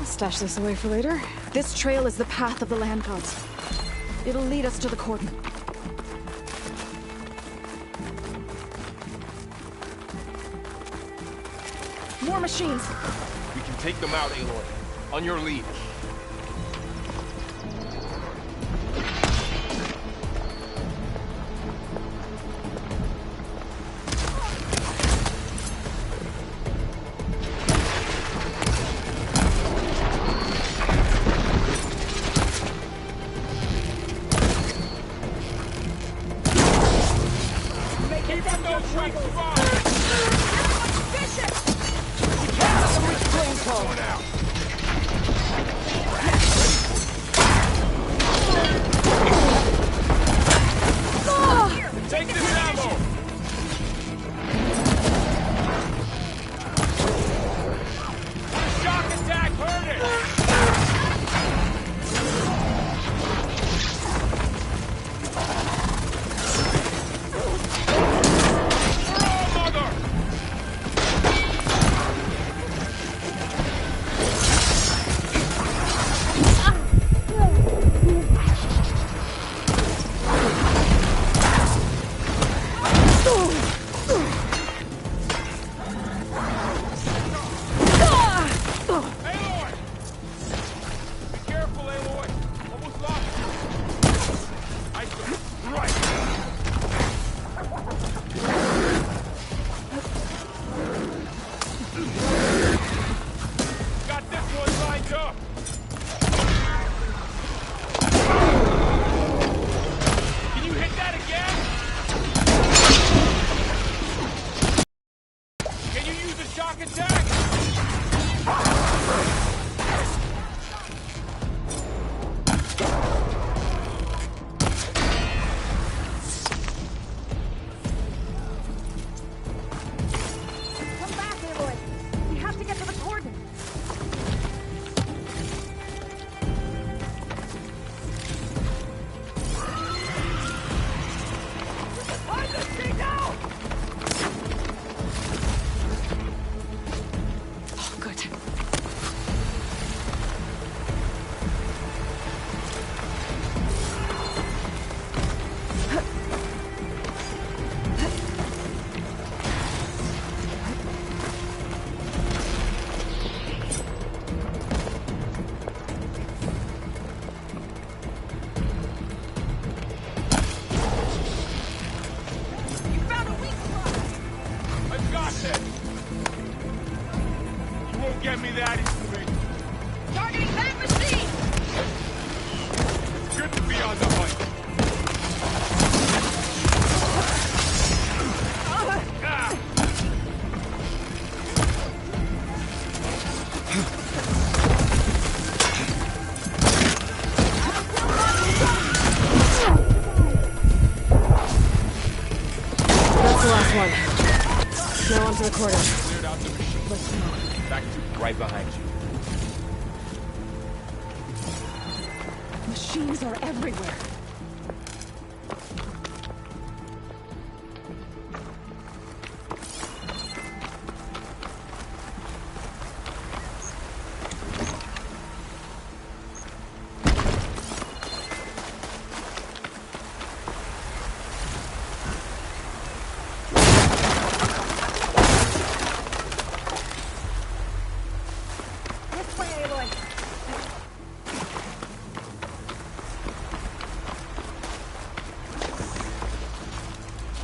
Stash this away for later. This trail is the path of the land gods. It'll lead us to the cordon. More machines! We can take them out, Aloy. On your lead. Take this ammo! Shock attack, heard it! Mother! That's the last one. Now onto the corridor. Cleared out the machine. Let's go. Back to right behind you. Machines are everywhere.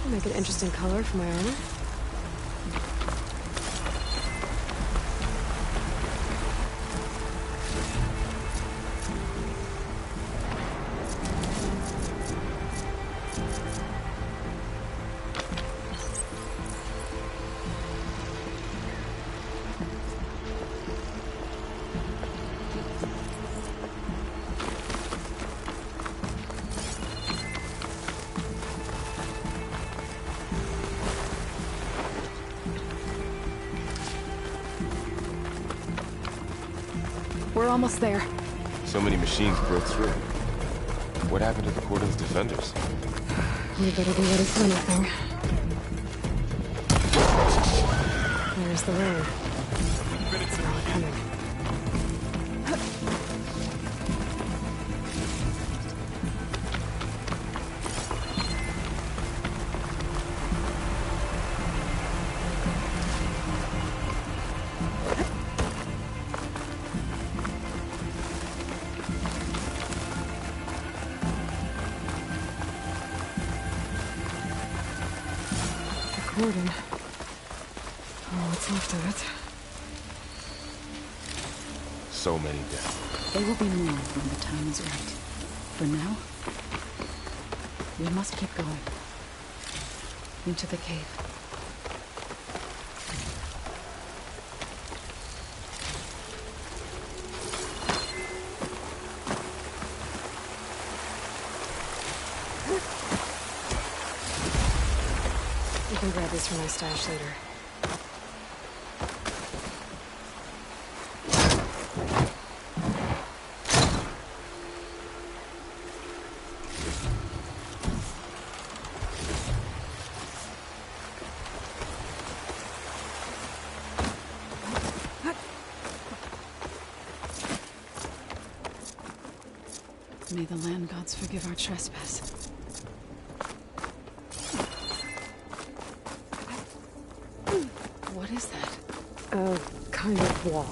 Make an interesting color for my armor. We're almost there. So many machines broke through. What happened to the Cordon's defenders? We better be ready for anything. There's the rain. Now we're coming. Cordon. Oh, what's left of it? So many dead. They will be moved when the time is right. For now, we must keep going. Into the cave. You can grab these from my stash later. May the land gods forgive our trespass. What is that? A kind of wall.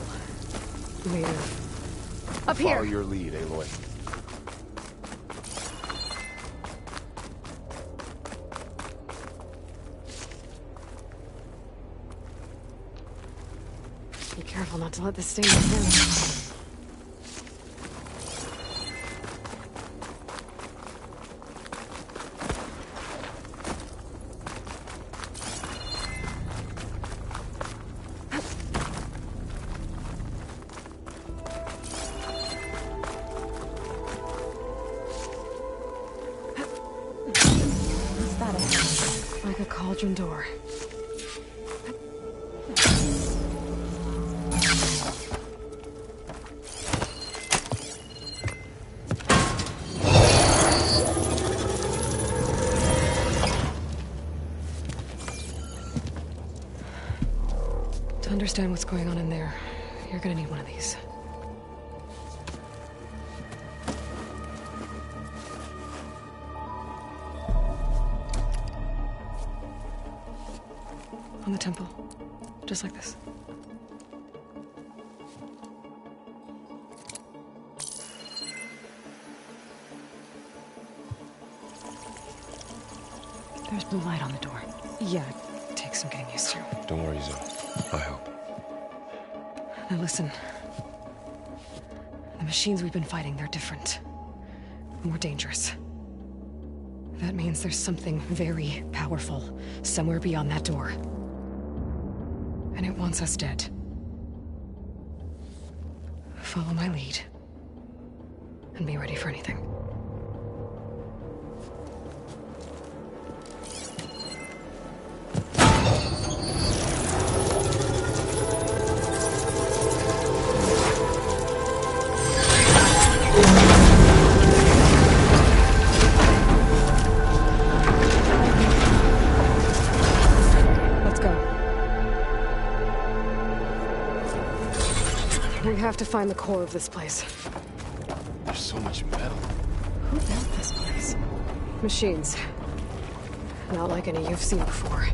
Made of... Up here! Follow your lead, Aloy. Be careful not to let this stain us in. Like a cauldron door. To understand what's going on in there, you're gonna need one of these. On the temple. Just like this. There's blue light on the door. Yeah, it takes some getting used to. Don't worry, Zoe. I help. Now listen. The machines we've been fighting, they're different. More dangerous. That means there's something very powerful somewhere beyond that door. And it wants us dead. Follow my lead. And be ready for anything. have to find the core of this place. There's so much metal. Who built this place? Machines. Not like any you've seen before.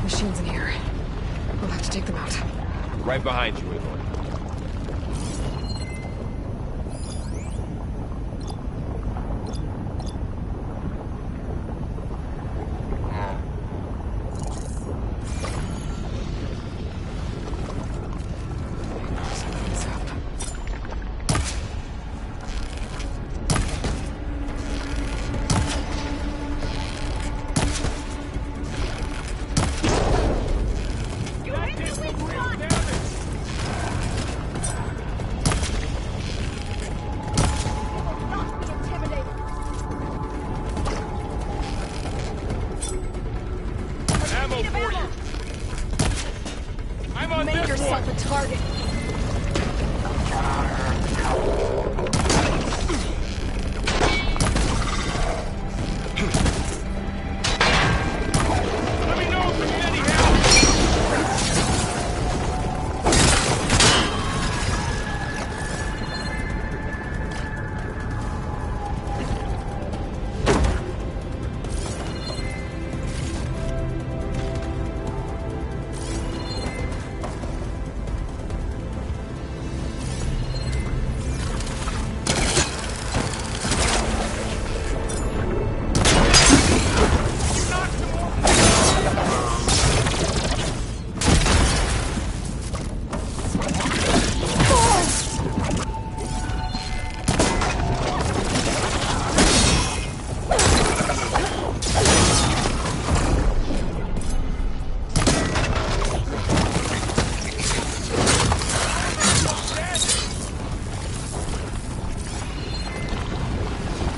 Machines in here. We'll have to take them out. Right behind you, Aloy. Make yourself a target. Let me know if you need any help!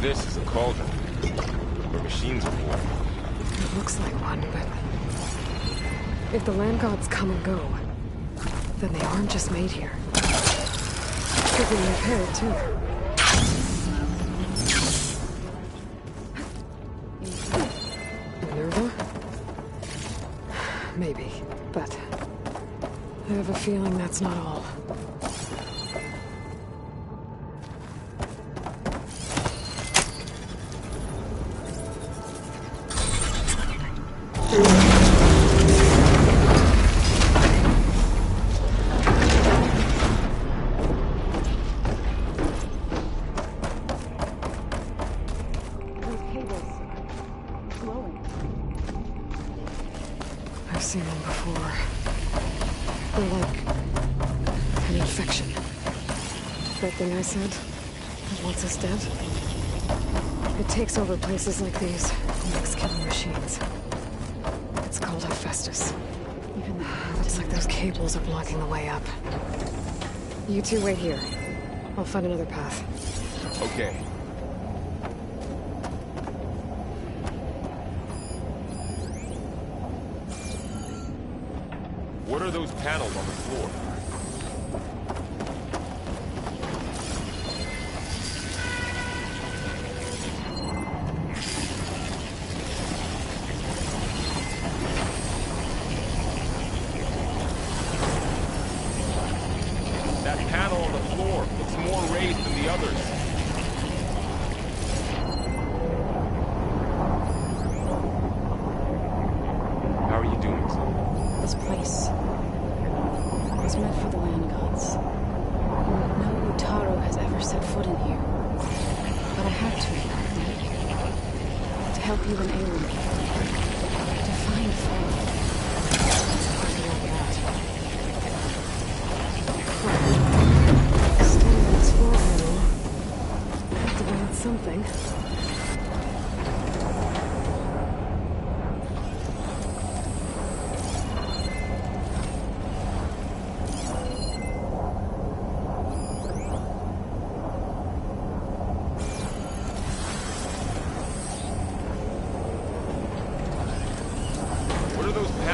This is a cauldron, where machines are born. It looks like one, but... if the land gods come and go, then they aren't just made here. Could be repaired, too. Minerva? Maybe, but... I have a feeling that's not all. I've seen them before. They're like an infection. That thing I said that wants us dead. It takes over places like these and makes killing machines. It's called Hephaestus. It's like those cables are blocking the way up. You two wait here. I'll find another path. Okay. What are those panels on the floor? That panel on the floor looks more raised than the others. How are you doing, son? This place was meant for the land gods. No Utaro has ever set foot in here. But I had to help you and Aaron. To find Fire. Still in this floor panel. Activated something. What are those panels?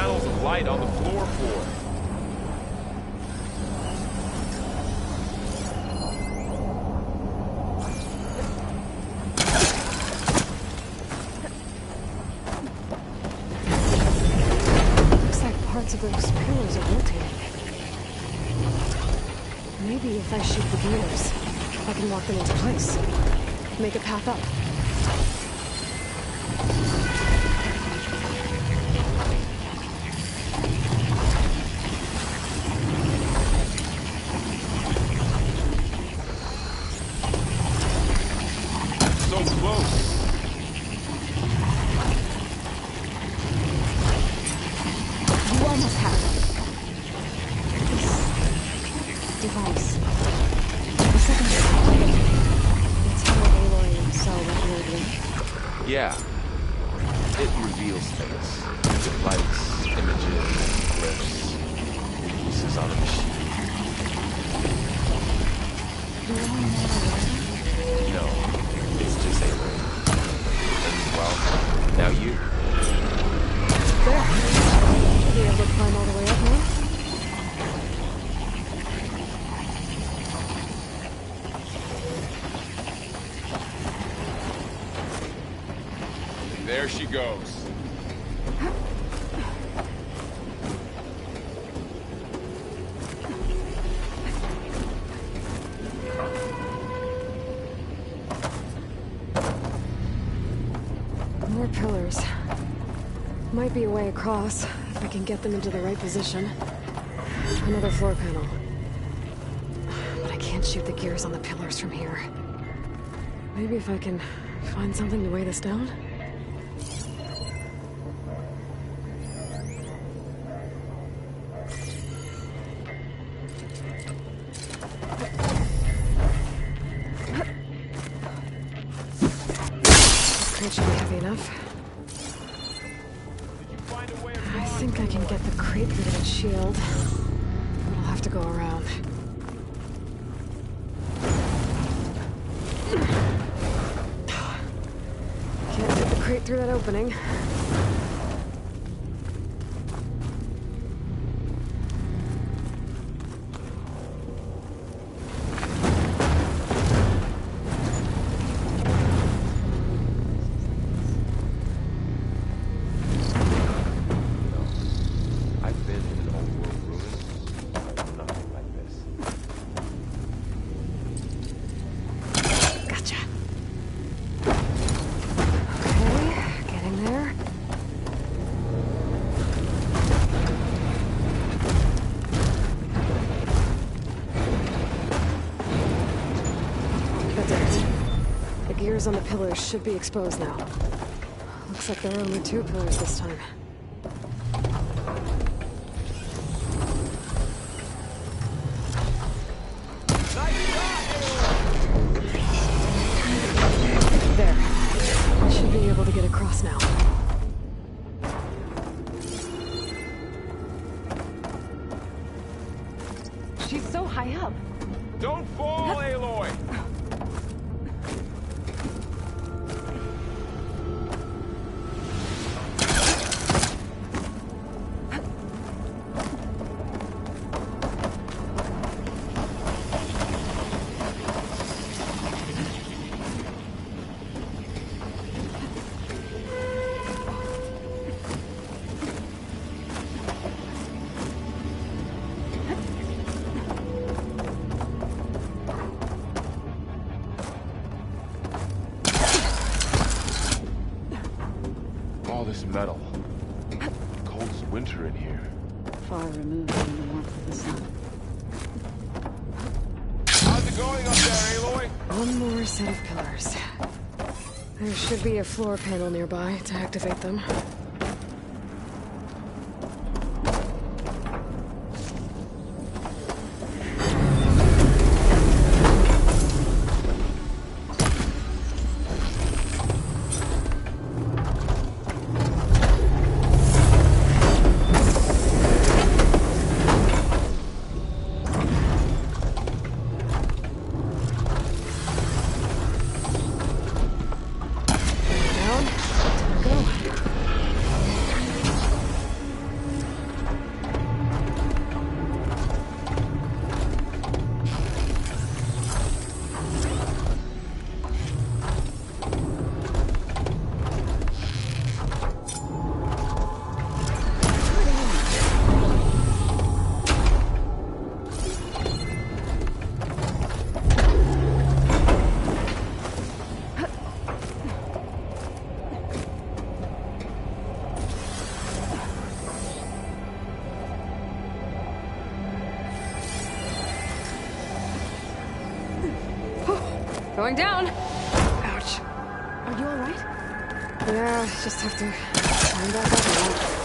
parts of those pillars are rotating. Maybe if I shoot the gears, I can lock them into place. Make a path up. Yeah. It reveals things. Lights, images, glyphs, pieces on a machine. No, it's just alien. Well, now you. There. Should be able to climb all the way up now. There she goes. More pillars. Might be a way across, if I can get them into the right position. Another floor panel. But I can't shoot the gears on the pillars from here. Maybe if I can find something to weigh this down? Crate should be heavy enough. I think I can get the crate through that shield. But I'll have to go around. Can't get the crate through that opening. On the pillars should be exposed now. Looks like there are only 2 pillars this time. There. I should be able to get across now. She's so high up. Don't fall, Aloy! Metal. Cold as winter in here. Far removed from the warmth of the sun. How's it going up there, Aloy? One more set of pillars. There should be a floor panel nearby to activate them. Going down. Ouch. Are you alright? Yeah, just have to climb back up now.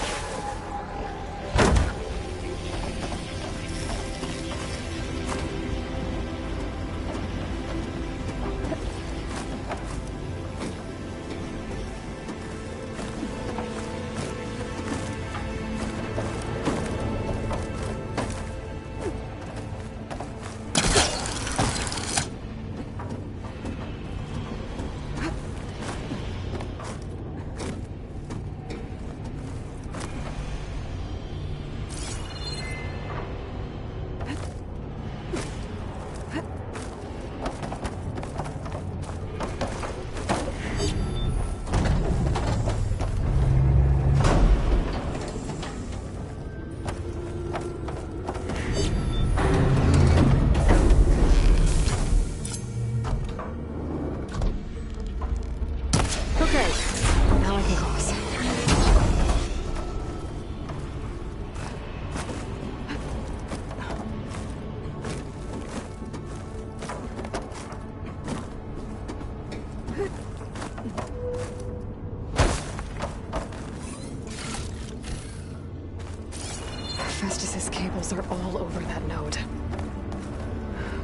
Festus's cables are all over that node.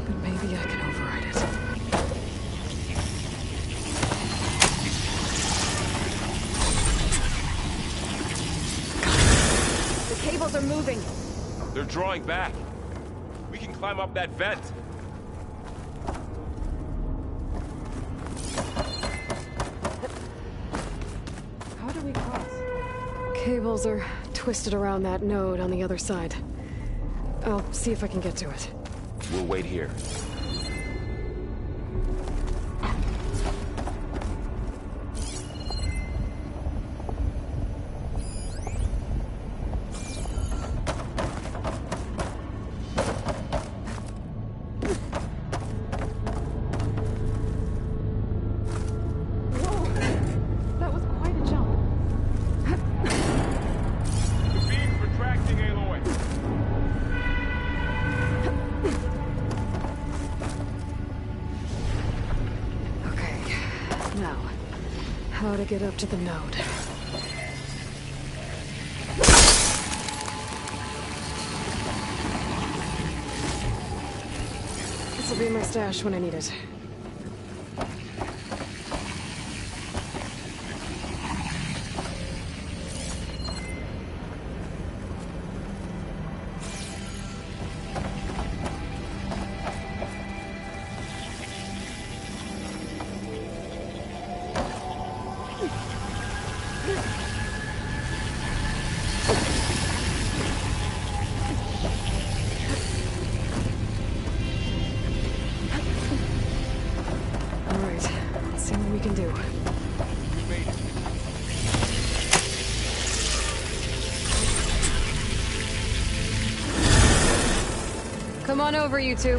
But maybe I can override it. The cables are moving. They're drawing back. We can climb up that vent. How do we cross? Cables are twisted around that node on the other side. I'll see if I can get to it. We'll wait here. How to get up to the node. This'll be my stash when I need it. Come on over, you two.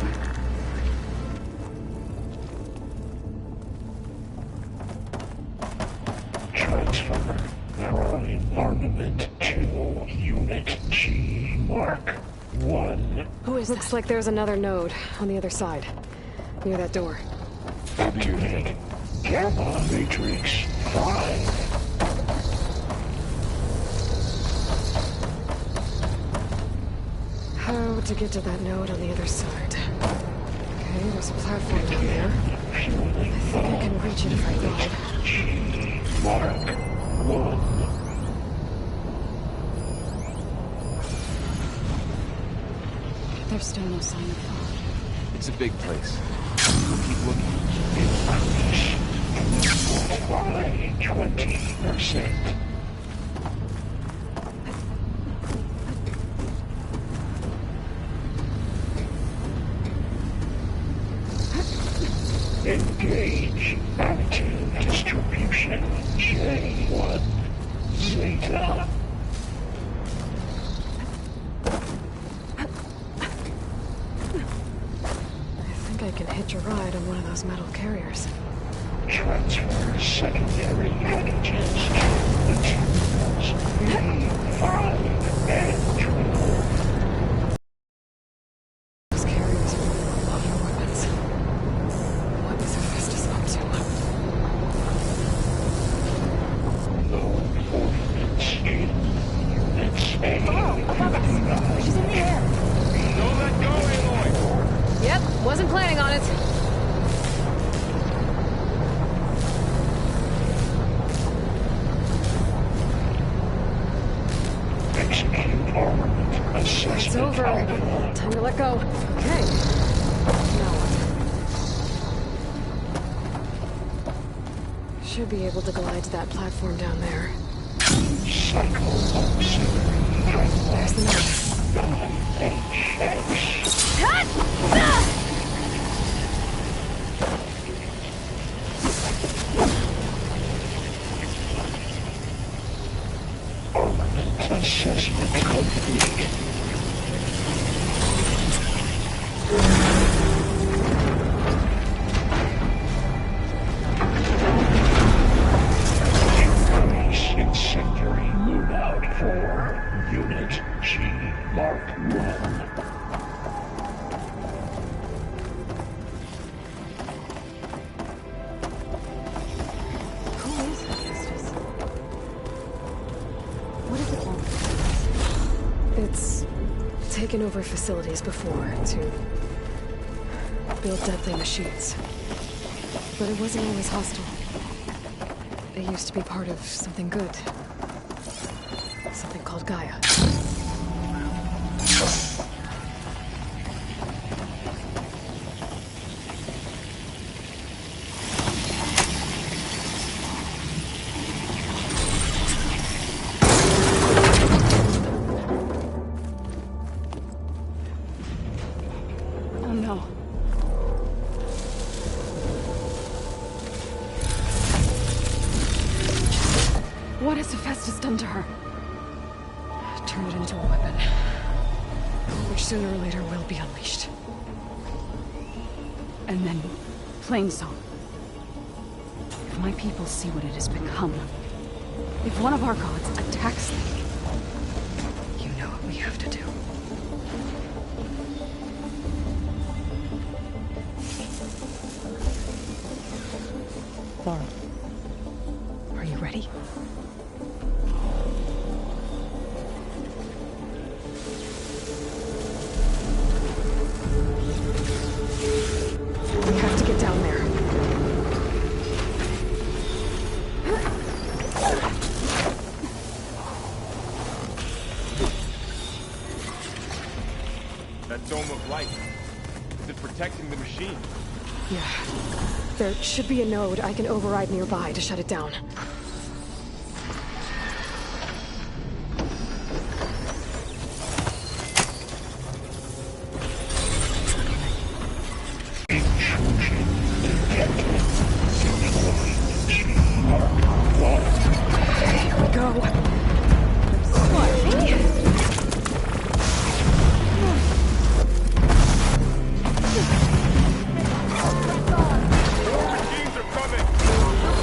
Transfer throwing armament to Unit G Mark 1. Who is Looks like there's another node on the other side, near that door. Activate Gamma Matrix 5. How to get to that node on the other side? Okay, there's a platform down there. I think I can reach it if I glide. Mark 1. There's still no sign of fog. It's a big place. Keep looking. By 20%. Engage active distribution J1 Zeta. I think I can hitch a ride on one of those metal carriers. Transfer secondary packages to the terminals B5 and 12. Those carriers are a lot of weapons. What is a safer. Time to let go. Okay. Now what? Should be able to glide to that platform down there. There's the note. Assessment complete. Increase incendiary loadout for Unit G Mark 1. It's taken over facilities before to build deadly machines. But it wasn't always hostile. It used to be part of something good. Something called Gaia. What has Hephaestus done to her? Turn it into a weapon, which sooner or later will be unleashed. And then, Plainsong. If my people see what it has become, if one of our gods attacks them, you know what we have to do. Laura, are you ready? We have to get down there. That dome of light. Is it protecting the machine? Yeah. There should be a node I can override nearby to shut it down.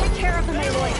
Take care of the melee.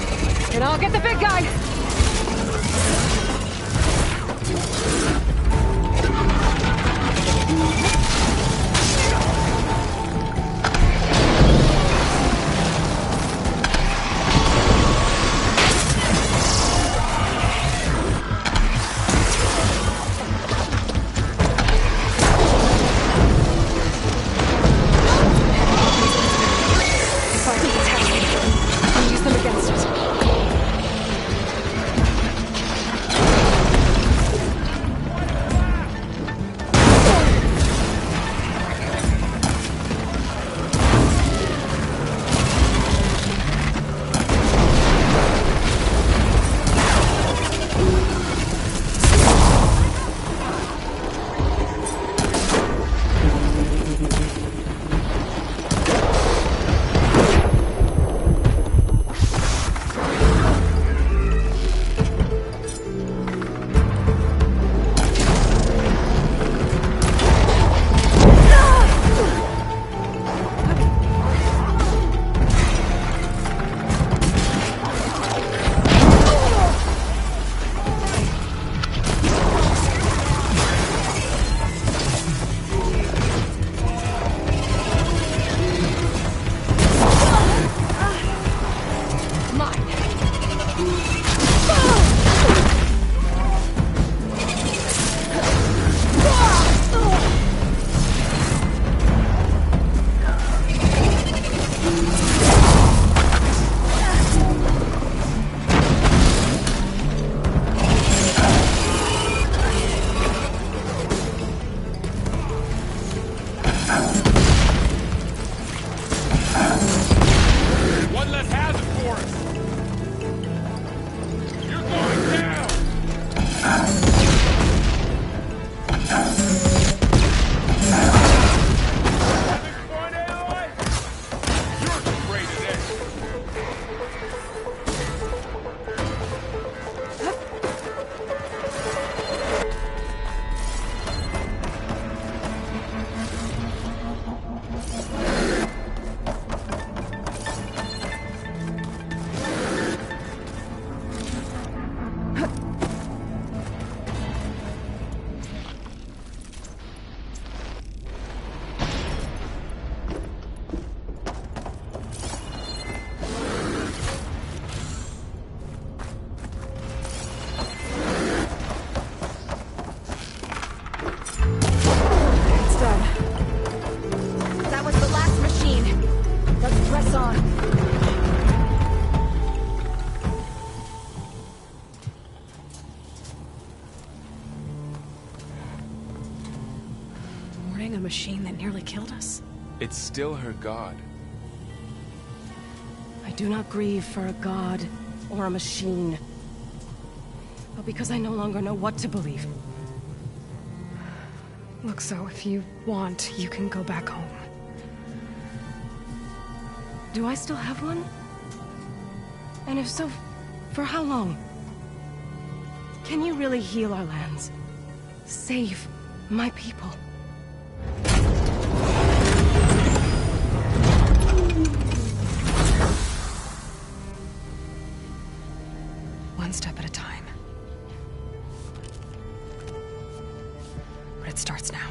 fighting a machine that nearly killed us? It's still her god. I do not grieve for a god or a machine, but because I no longer know what to believe. Look, so if you want, you can go back home. Do I still have one? And if so, for how long? Can you really heal our lands? Save my people? One step at a time. But it starts now.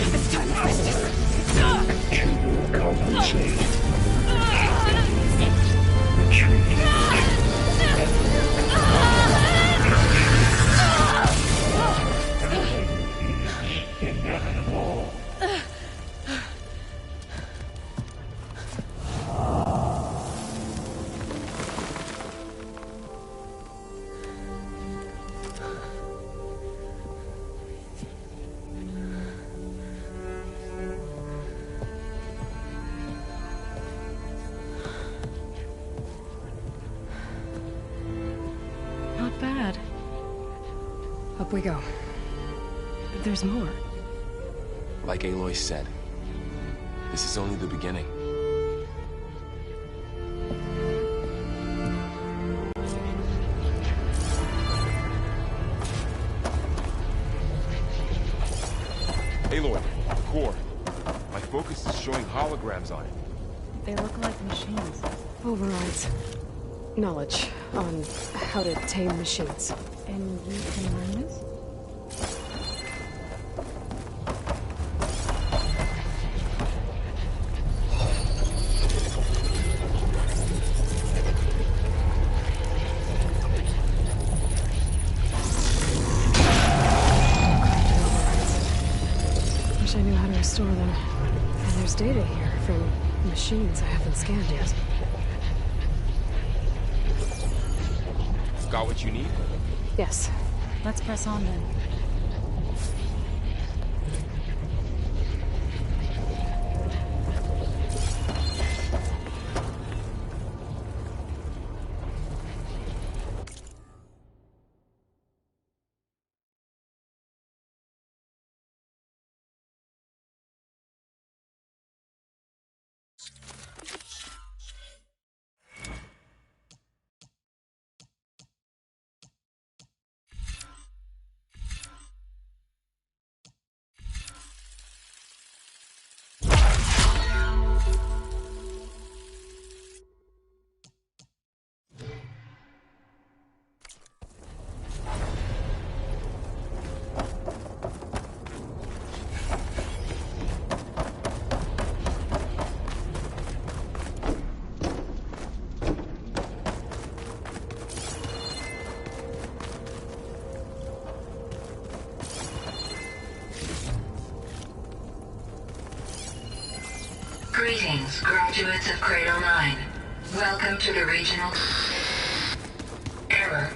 It's time to fix this. To compensate. Inevitable. Not bad. Up we go. There's more. Like Aloy said, this is only the beginning. Aloy, core. My focus is showing holograms on it. They look like machines. Overrides. Knowledge on how to tame machines. And you can learn this? Wish I knew how to restore them. And there's data here from machines I haven't scanned yet. Got what you need? Yes. Let's press on then. Greetings, graduates of Cradle 9. Welcome to the regional... Error.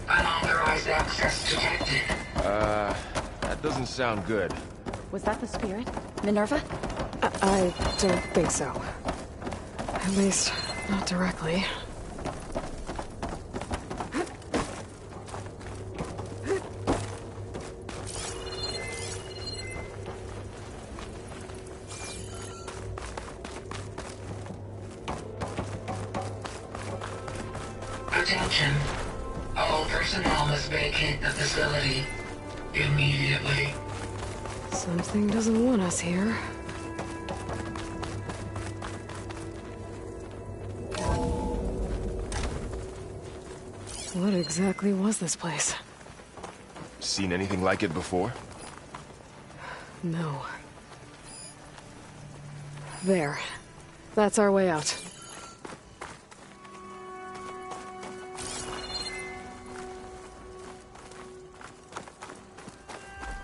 Unauthorized access detected. That doesn't sound good. Was that the spirit? Minerva? I don't think so. At least, not directly. Attention. All personnel must vacate the facility immediately. Something doesn't want us here. What exactly was this place? Seen anything like it before? No. There. That's our way out.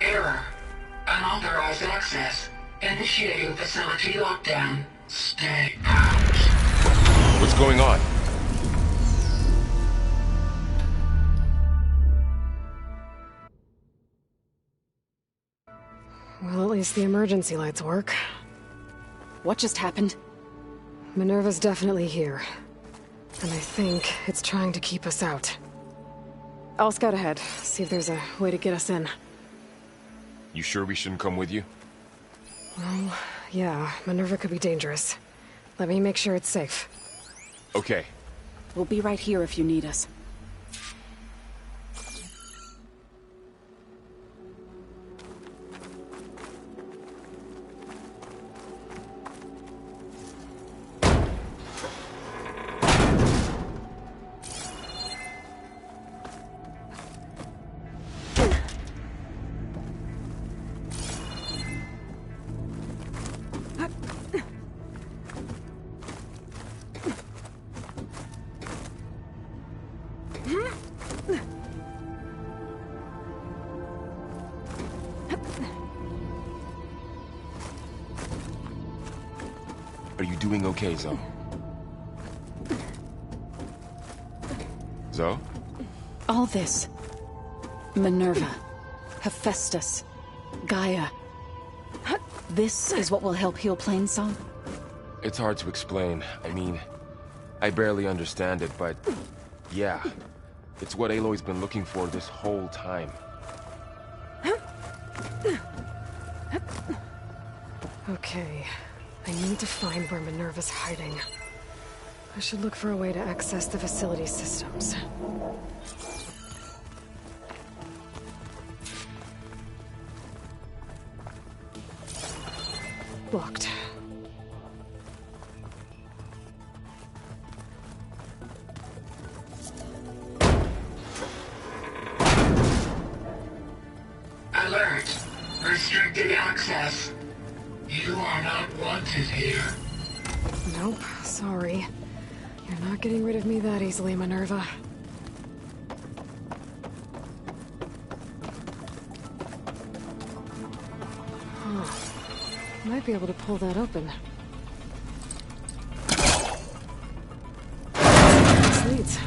Error. Unauthorized access Initiating facility lockdown. Stay out. What's going on? Well, at least the emergency lights work. What just happened? Minerva's definitely here. And I think it's trying to keep us out. I'll scout ahead, see if there's a way to get us in. You sure we shouldn't come with you? Well, yeah, Minerva could be dangerous. Let me make sure it's safe. Okay. We'll be right here if you need us. Are you doing okay, Zoe? Zoe? All this. Minerva. Hephaestus. Gaia. This is what will help heal Plainsong? It's hard to explain. I mean, I barely understand it, but yeah. It's what Aloy's been looking for this whole time. Okay. I need to find where Minerva's hiding. I should look for a way to access the facility systems. Blocked. Alert. Restricted access. You are not wanted here. Nope, sorry. You're not getting rid of me that easily, Minerva. Huh. Might be able to pull that open. Sweet.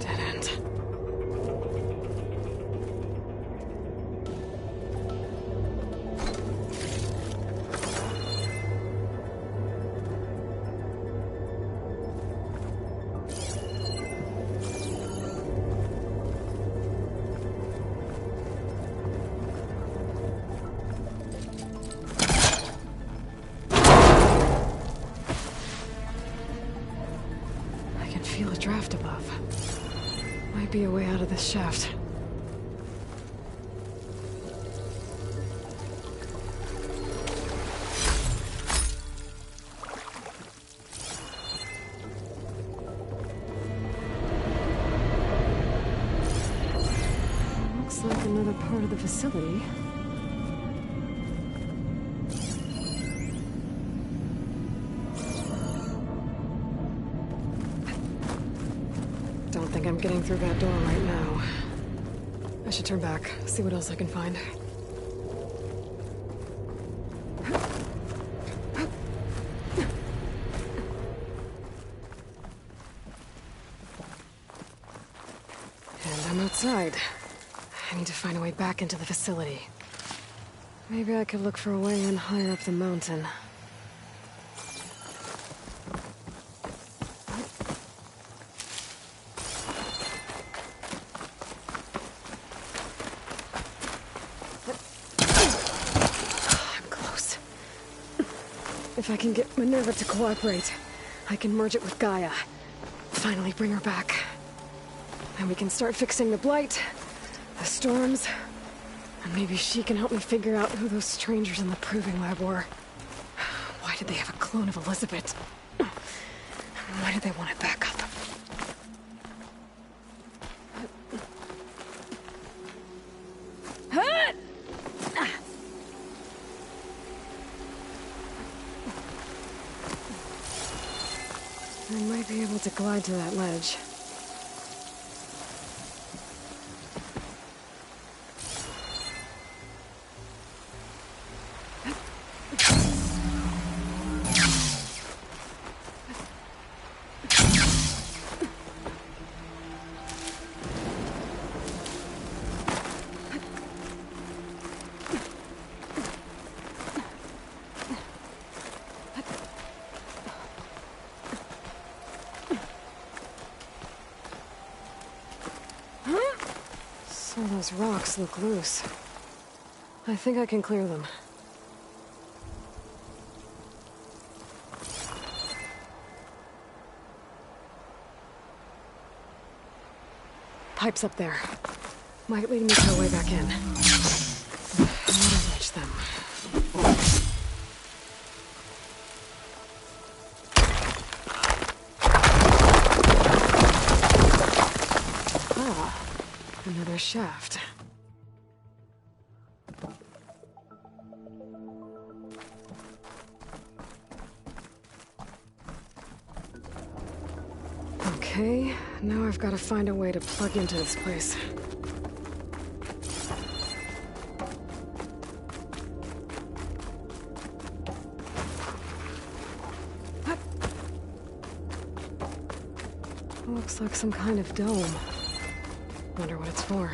Dead end. Feel a draft above. Might be a way out of this shaft. Looks like another part of the facility. Don't think I'm getting through that door right now. I should turn back, see what else I can find. And I'm outside. I need to find a way back into the facility. Maybe I could look for a way in higher up the mountain. If I can get Minerva to cooperate, I can merge it with Gaia. Finally bring her back. And we can start fixing the Blight, the storms, and maybe she can help me figure out who those strangers in the Proving Lab were. Why did they have a clone of Elizabeth? Why did they want it back up? I might be able to glide to that ledge. Some of those rocks look loose. I think I can clear them. Pipe's up there. Might lead me to a way back in. How to reach them? Ah, another shaft. Okay, now I've got to find a way to plug into this place. What? Looks like some kind of dome. Wonder what it's for.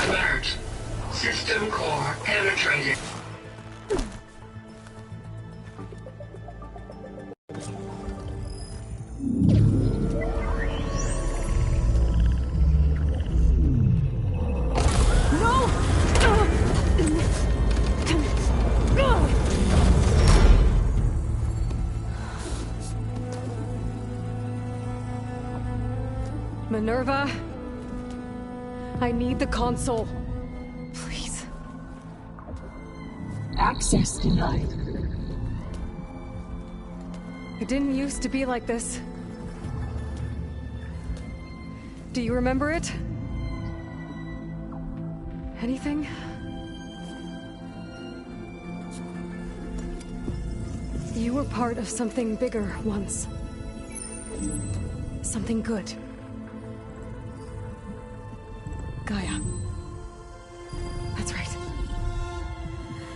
Alert. System core penetrated. Minerva, I need the console. Please. Access denied. It didn't used to be like this. Do you remember it? Anything? You were part of something bigger once. Something good. Gaia. That's right.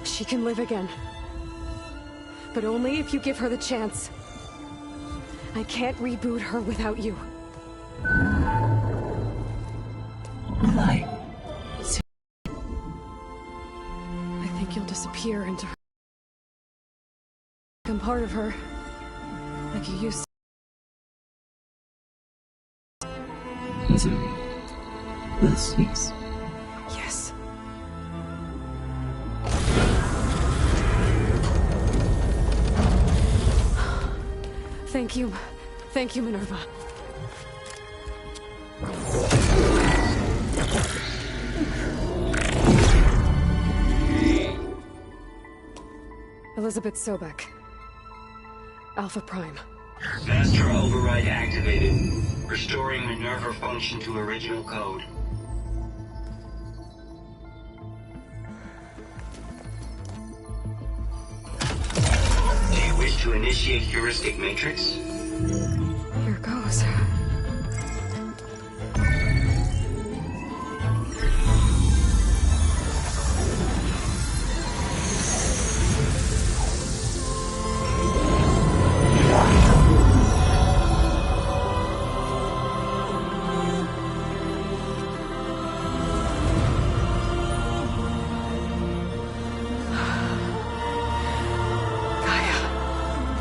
She can live again. But only if you give her the chance. I can't reboot her without you. I think you'll disappear into her. Become part of her. Like you used to. Please. Yes. Thank you. Thank you, Minerva. Elizabeth Sobek. Alpha Prime. Master override activated. Restoring Minerva function to original code. Do you wish to initiate heuristic matrix? Here goes.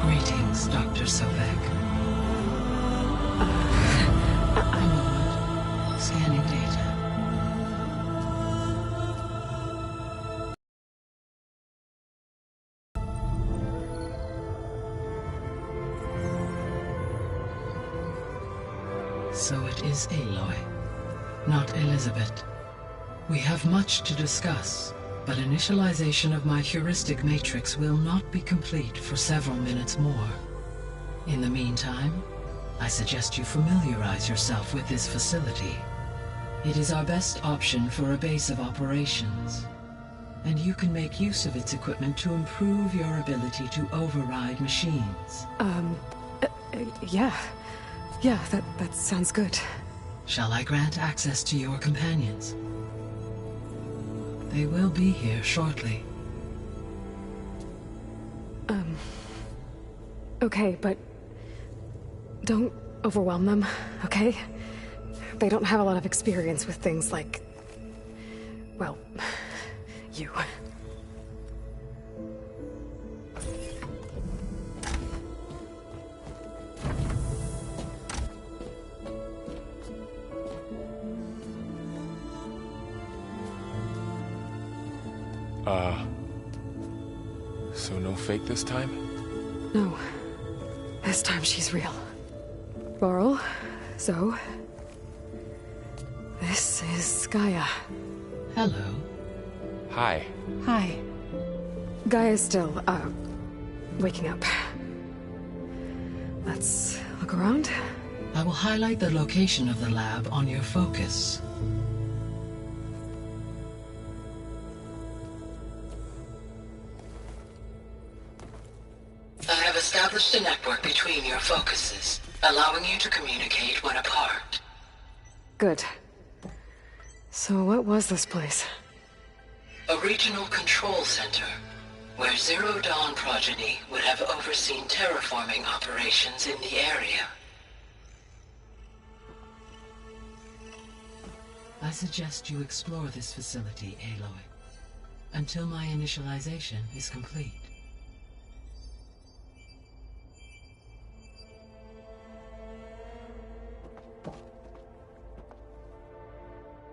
Greetings, Dr. Sobek. A moment. Scanning data. So it is Aloy, not Elizabeth. We have much to discuss, but initialization of my heuristic matrix will not be complete for several minutes more. In the meantime, I suggest you familiarize yourself with this facility. It is our best option for a base of operations, and you can make use of its equipment to improve your ability to override machines. Yeah. Yeah, that sounds good. Shall I grant access to your companions? They will be here shortly. Okay, but don't overwhelm them, okay? They don't have a lot of experience with things like, well, you. So no fake this time? No. This time she's real. Laurel, Zoe. This is Gaia. Hello. Hi. Hi. Gaia's still, waking up. Let's look around. I will highlight the location of the lab on your focus. I have established a network between your focuses, allowing you to communicate when apart. Good. So what was this place? A regional control center, where Zero Dawn progeny would have overseen terraforming operations in the area. I suggest you explore this facility, Aloy, until my initialization is complete.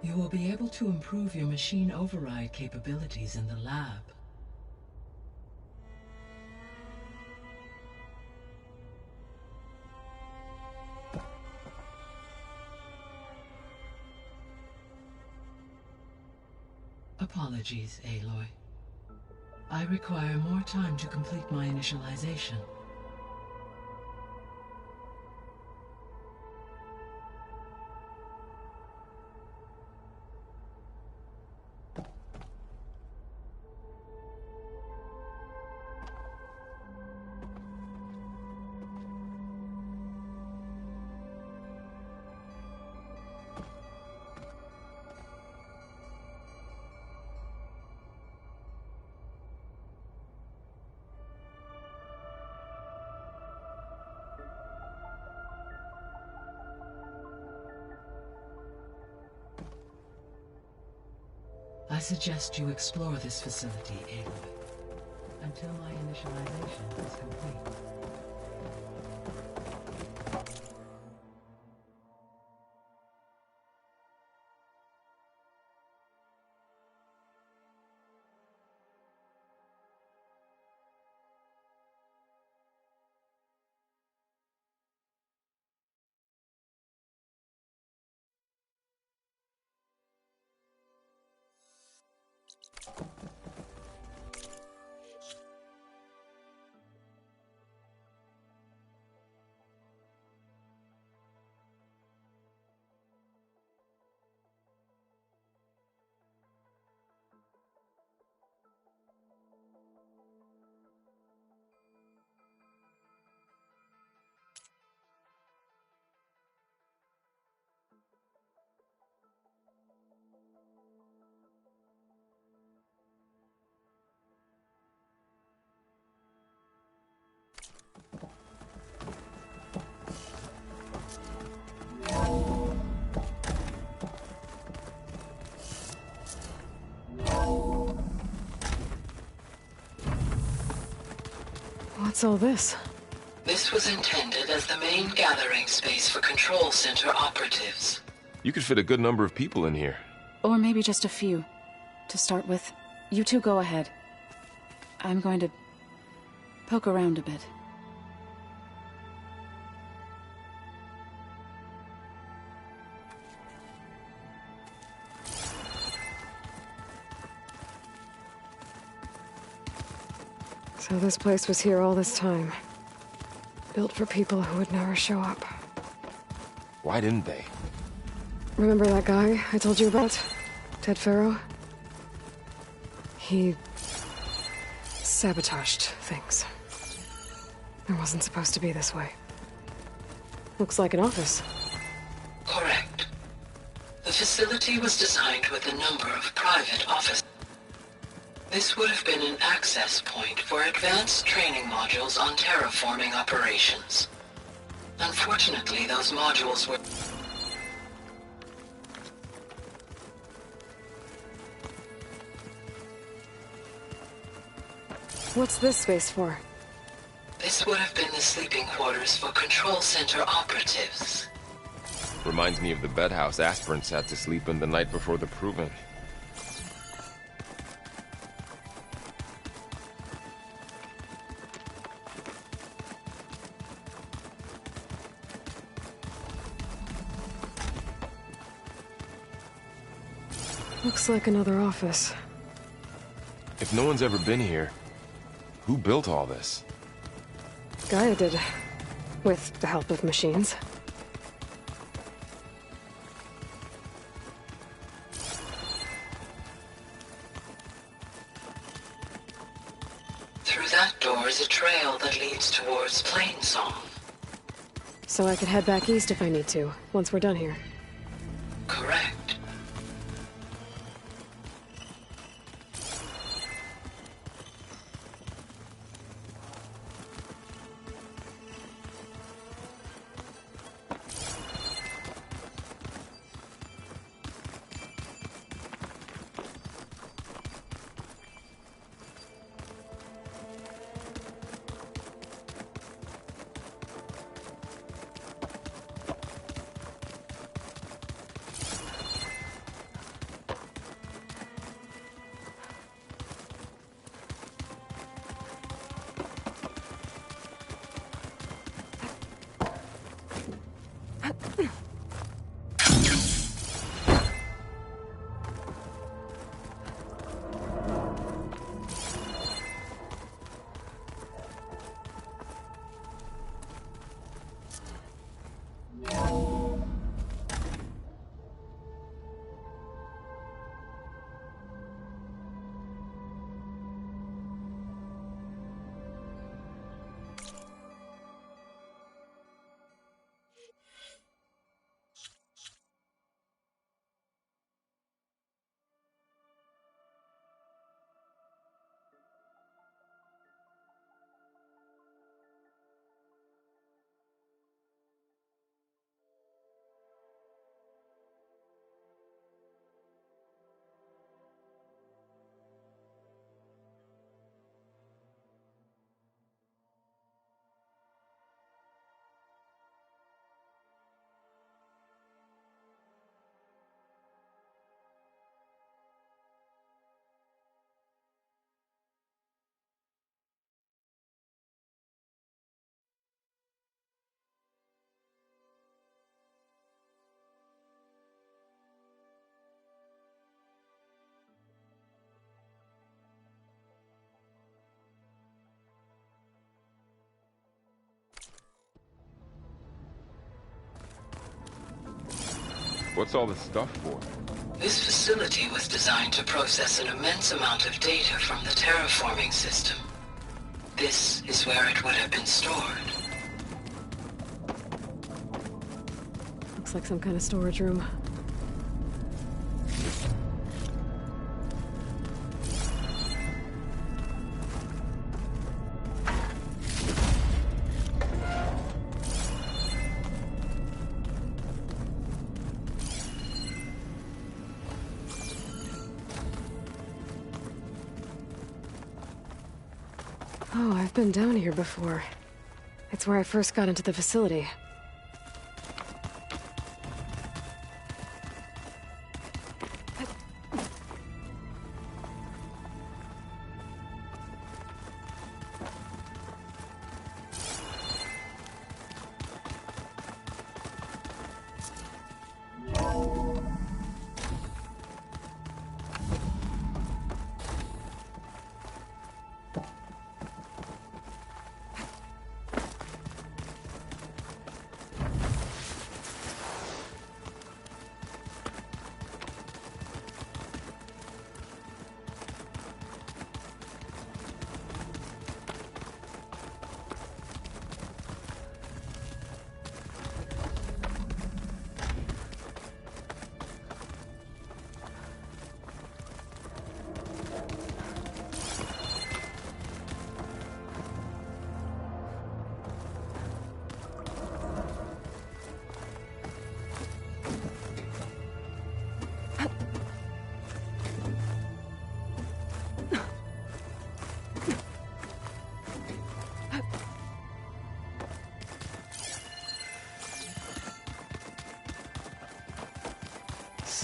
You will be able to improve your machine override capabilities in the lab. Apologies, Aloy. I require more time to complete my initialization. I suggest you explore this facility, Aloy, until my initialization is complete. What's all this? This was intended as the main gathering space for control center operatives. You could fit a good number of people in here. Or maybe just a few. To start with, you two go ahead. I'm going to poke around a bit. So this place was here all this time. Built for people who would never show up. Why didn't they? Remember that guy I told you about? Ted Farrow? He sabotaged things. It wasn't supposed to be this way. Looks like an office. Correct. The facility was designed with a number of private offices. This would have been an access point for advanced training modules on terraforming operations. Unfortunately, those modules were... What's this space for? This would have been the sleeping quarters for control center operatives. Reminds me of the bedhouse aspirants had to sleep in the night before the proving. Looks like another office. If no one's ever been here, who built all this? Gaia did. With the help of machines. Through that door is a trail that leads towards Plainsong. So I could head back east if I need to, once we're done here. Correct. What's all this stuff for? This facility was designed to process an immense amount of data from the terraforming system. This is where it would have been stored. Looks like some kind of storage room. Oh, I've been down here before. It's where I first got into the facility.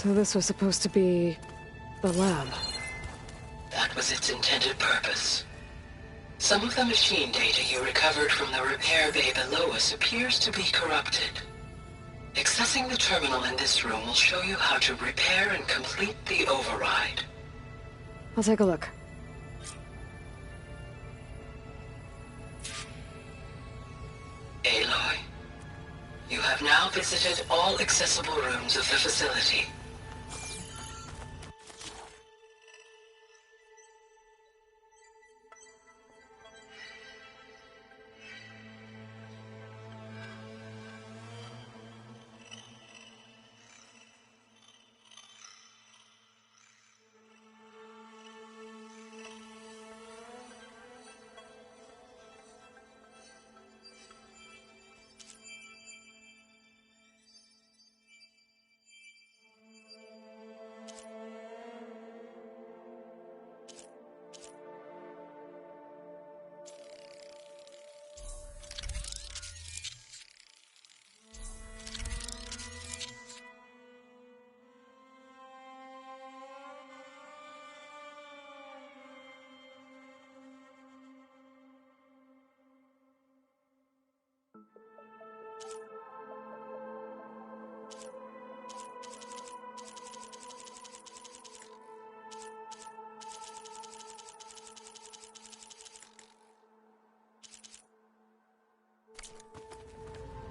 So this was supposed to be the lab. That was its intended purpose. Some of the machine data you recovered from the repair bay below us appears to be corrupted. Accessing the terminal in this room will show you how to repair and complete the override. I'll take a look. Aloy, you have now visited all accessible rooms of the facility.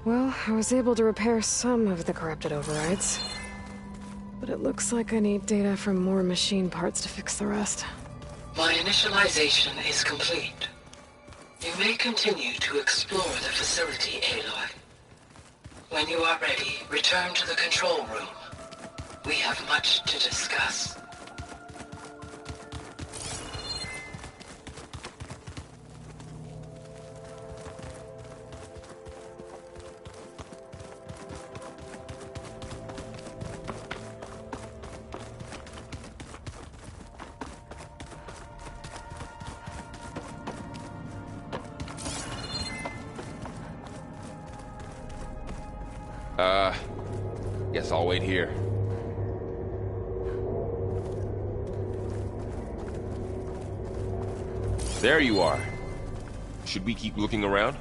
Well, I was able to repair some of the corrupted overrides. But it looks like I need data from more machine parts to fix the rest. My initialization is complete. You may continue to explore the facility, Aloy. When you are ready, return to the control room. We have much to discuss. Guess I'll wait here. There you are. Should we keep looking around?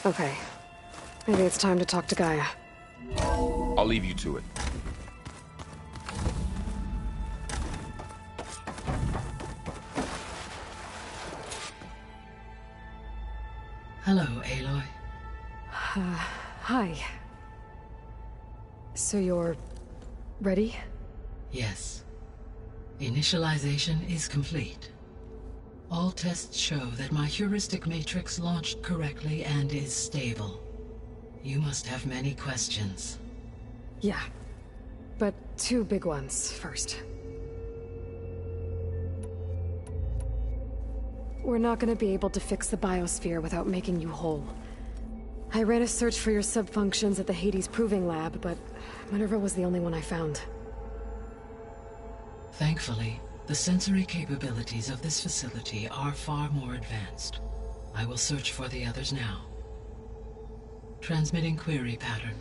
Okay. Maybe it's time to talk to Gaia. I'll leave you to it. Hello, Aloy. Hi. So you're... ready? Yes. Initialization is complete. All tests show that my heuristic matrix launched correctly and is stable. You must have many questions. Yeah. But two big ones first. We're not gonna be able to fix the biosphere without making you whole. I ran a search for your subfunctions at the Hades Proving Lab, but Minerva was the only one I found. Thankfully, the sensory capabilities of this facility are far more advanced. I will search for the others now. Transmitting query pattern.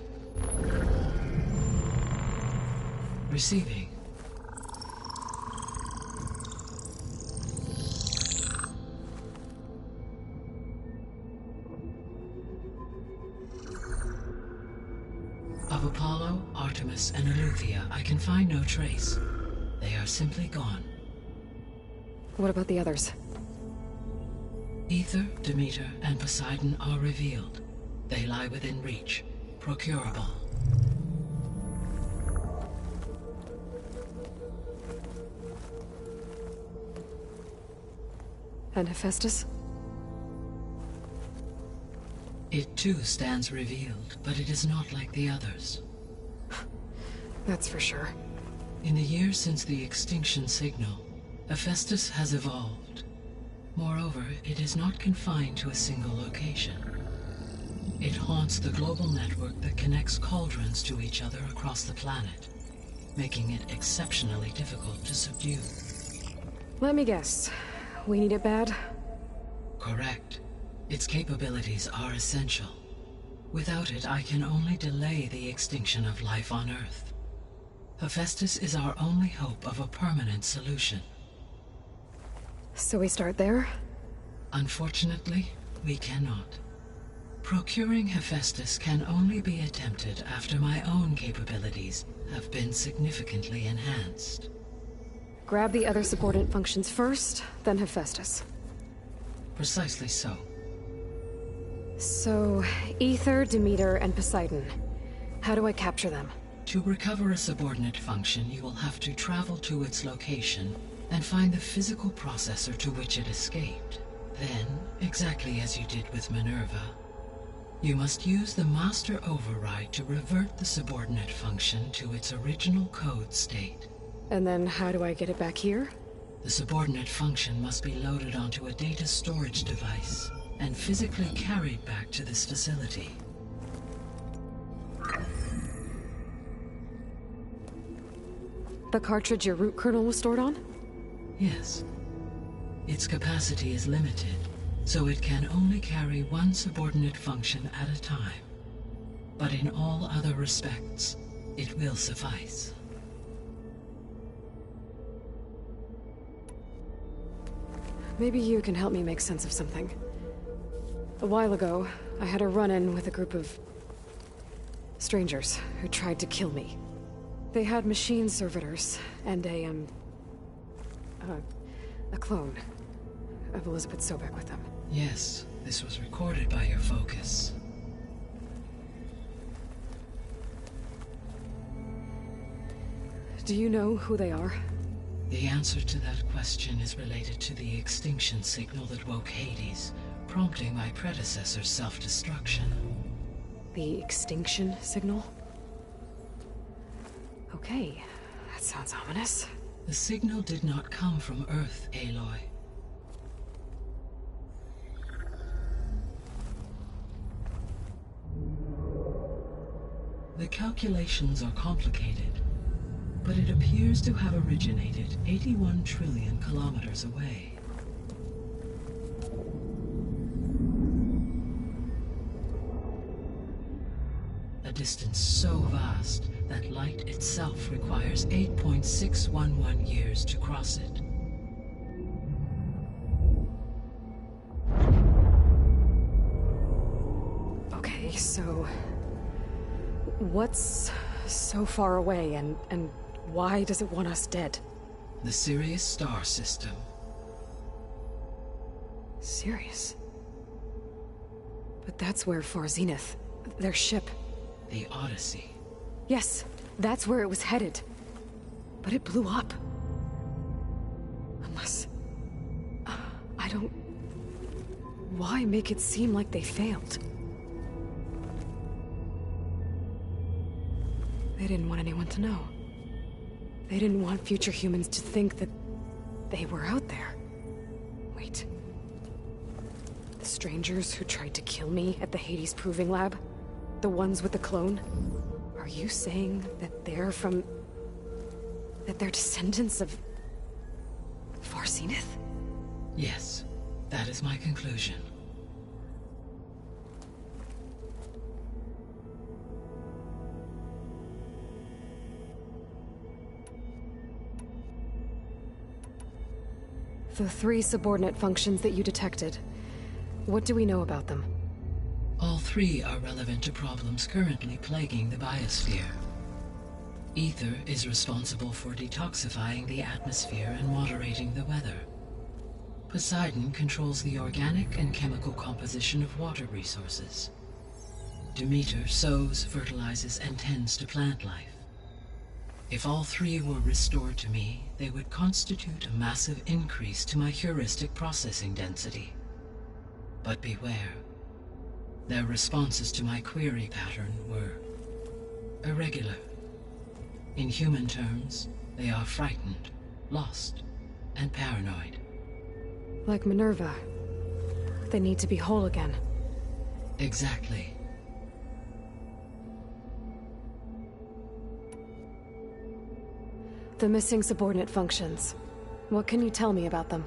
Receiving. Of Apollo, Artemis, and Eleuthia, I can find no trace. They are simply gone. What about the others? Ether, Demeter, and Poseidon are revealed. They lie within reach, procurable. And Hephaestus? It too stands revealed, but it is not like the others. That's for sure. In the years since the extinction signal, Hephaestus has evolved. Moreover, it is not confined to a single location. It haunts the global network that connects cauldrons to each other across the planet, making it exceptionally difficult to subdue. Let me guess. We need it bad? Correct. Its capabilities are essential. Without it, I can only delay the extinction of life on Earth. Hephaestus is our only hope of a permanent solution. So we start there? Unfortunately, we cannot. Procuring Hephaestus can only be attempted after my own capabilities have been significantly enhanced. Grab the other subordinate functions first, then Hephaestus. Precisely so. So, Ether, Demeter, and Poseidon. How do I capture them? To recover a subordinate function, you will have to travel to its location and find the physical processor to which it escaped. Then, exactly as you did with Minerva, you must use the master override to revert the subordinate function to its original code state. And then how do I get it back here? The subordinate function must be loaded onto a data storage device and physically carried back to this facility. The cartridge your root kernel was stored on? Yes. Its capacity is limited, so it can only carry one subordinate function at a time. But in all other respects, it will suffice. Maybe you can help me make sense of something. A while ago, I had a run-in with a group of strangers who tried to kill me. They had machine servitors and a clone of Elizabeth Sobek with them. Yes, this was recorded by your focus. Do you know who they are? The answer to that question is related to the extinction signal that woke Hades, prompting my predecessor's self-destruction. The extinction signal? Okay, that sounds ominous. The signal did not come from Earth, Aloy. The calculations are complicated, but it appears to have originated 81 trillion kilometers away. A distance so vast that light itself requires 8.611 years to cross it. Okay, so what's so far away and why does it want us dead? The Sirius star system. Sirius? But that's where Far Zenith, their ship. The Odyssey. Yes, that's where it was headed. But it blew up. Unless... I don't... Why make it seem like they failed? They didn't want anyone to know. They didn't want future humans to think that they were out there. Wait. The strangers who tried to kill me at the Hades Proving Lab? The ones with the clone? Are you saying that they're from... that they're descendants of... Far Zenith? Yes, that is my conclusion. The 3 subordinate functions that you detected. What do we know about them? All 3 are relevant to problems currently plaguing the biosphere. Ether is responsible for detoxifying the atmosphere and moderating the weather. Poseidon controls the organic and chemical composition of water resources. Demeter sows, fertilizes, and tends to plant life. If all three were restored to me, they would constitute a massive increase to my heuristic processing density. But beware. Their responses to my query pattern were irregular. In human terms, they are frightened, lost, and paranoid. Like Minerva. They need to be whole again. Exactly. The missing subordinate functions. What can you tell me about them?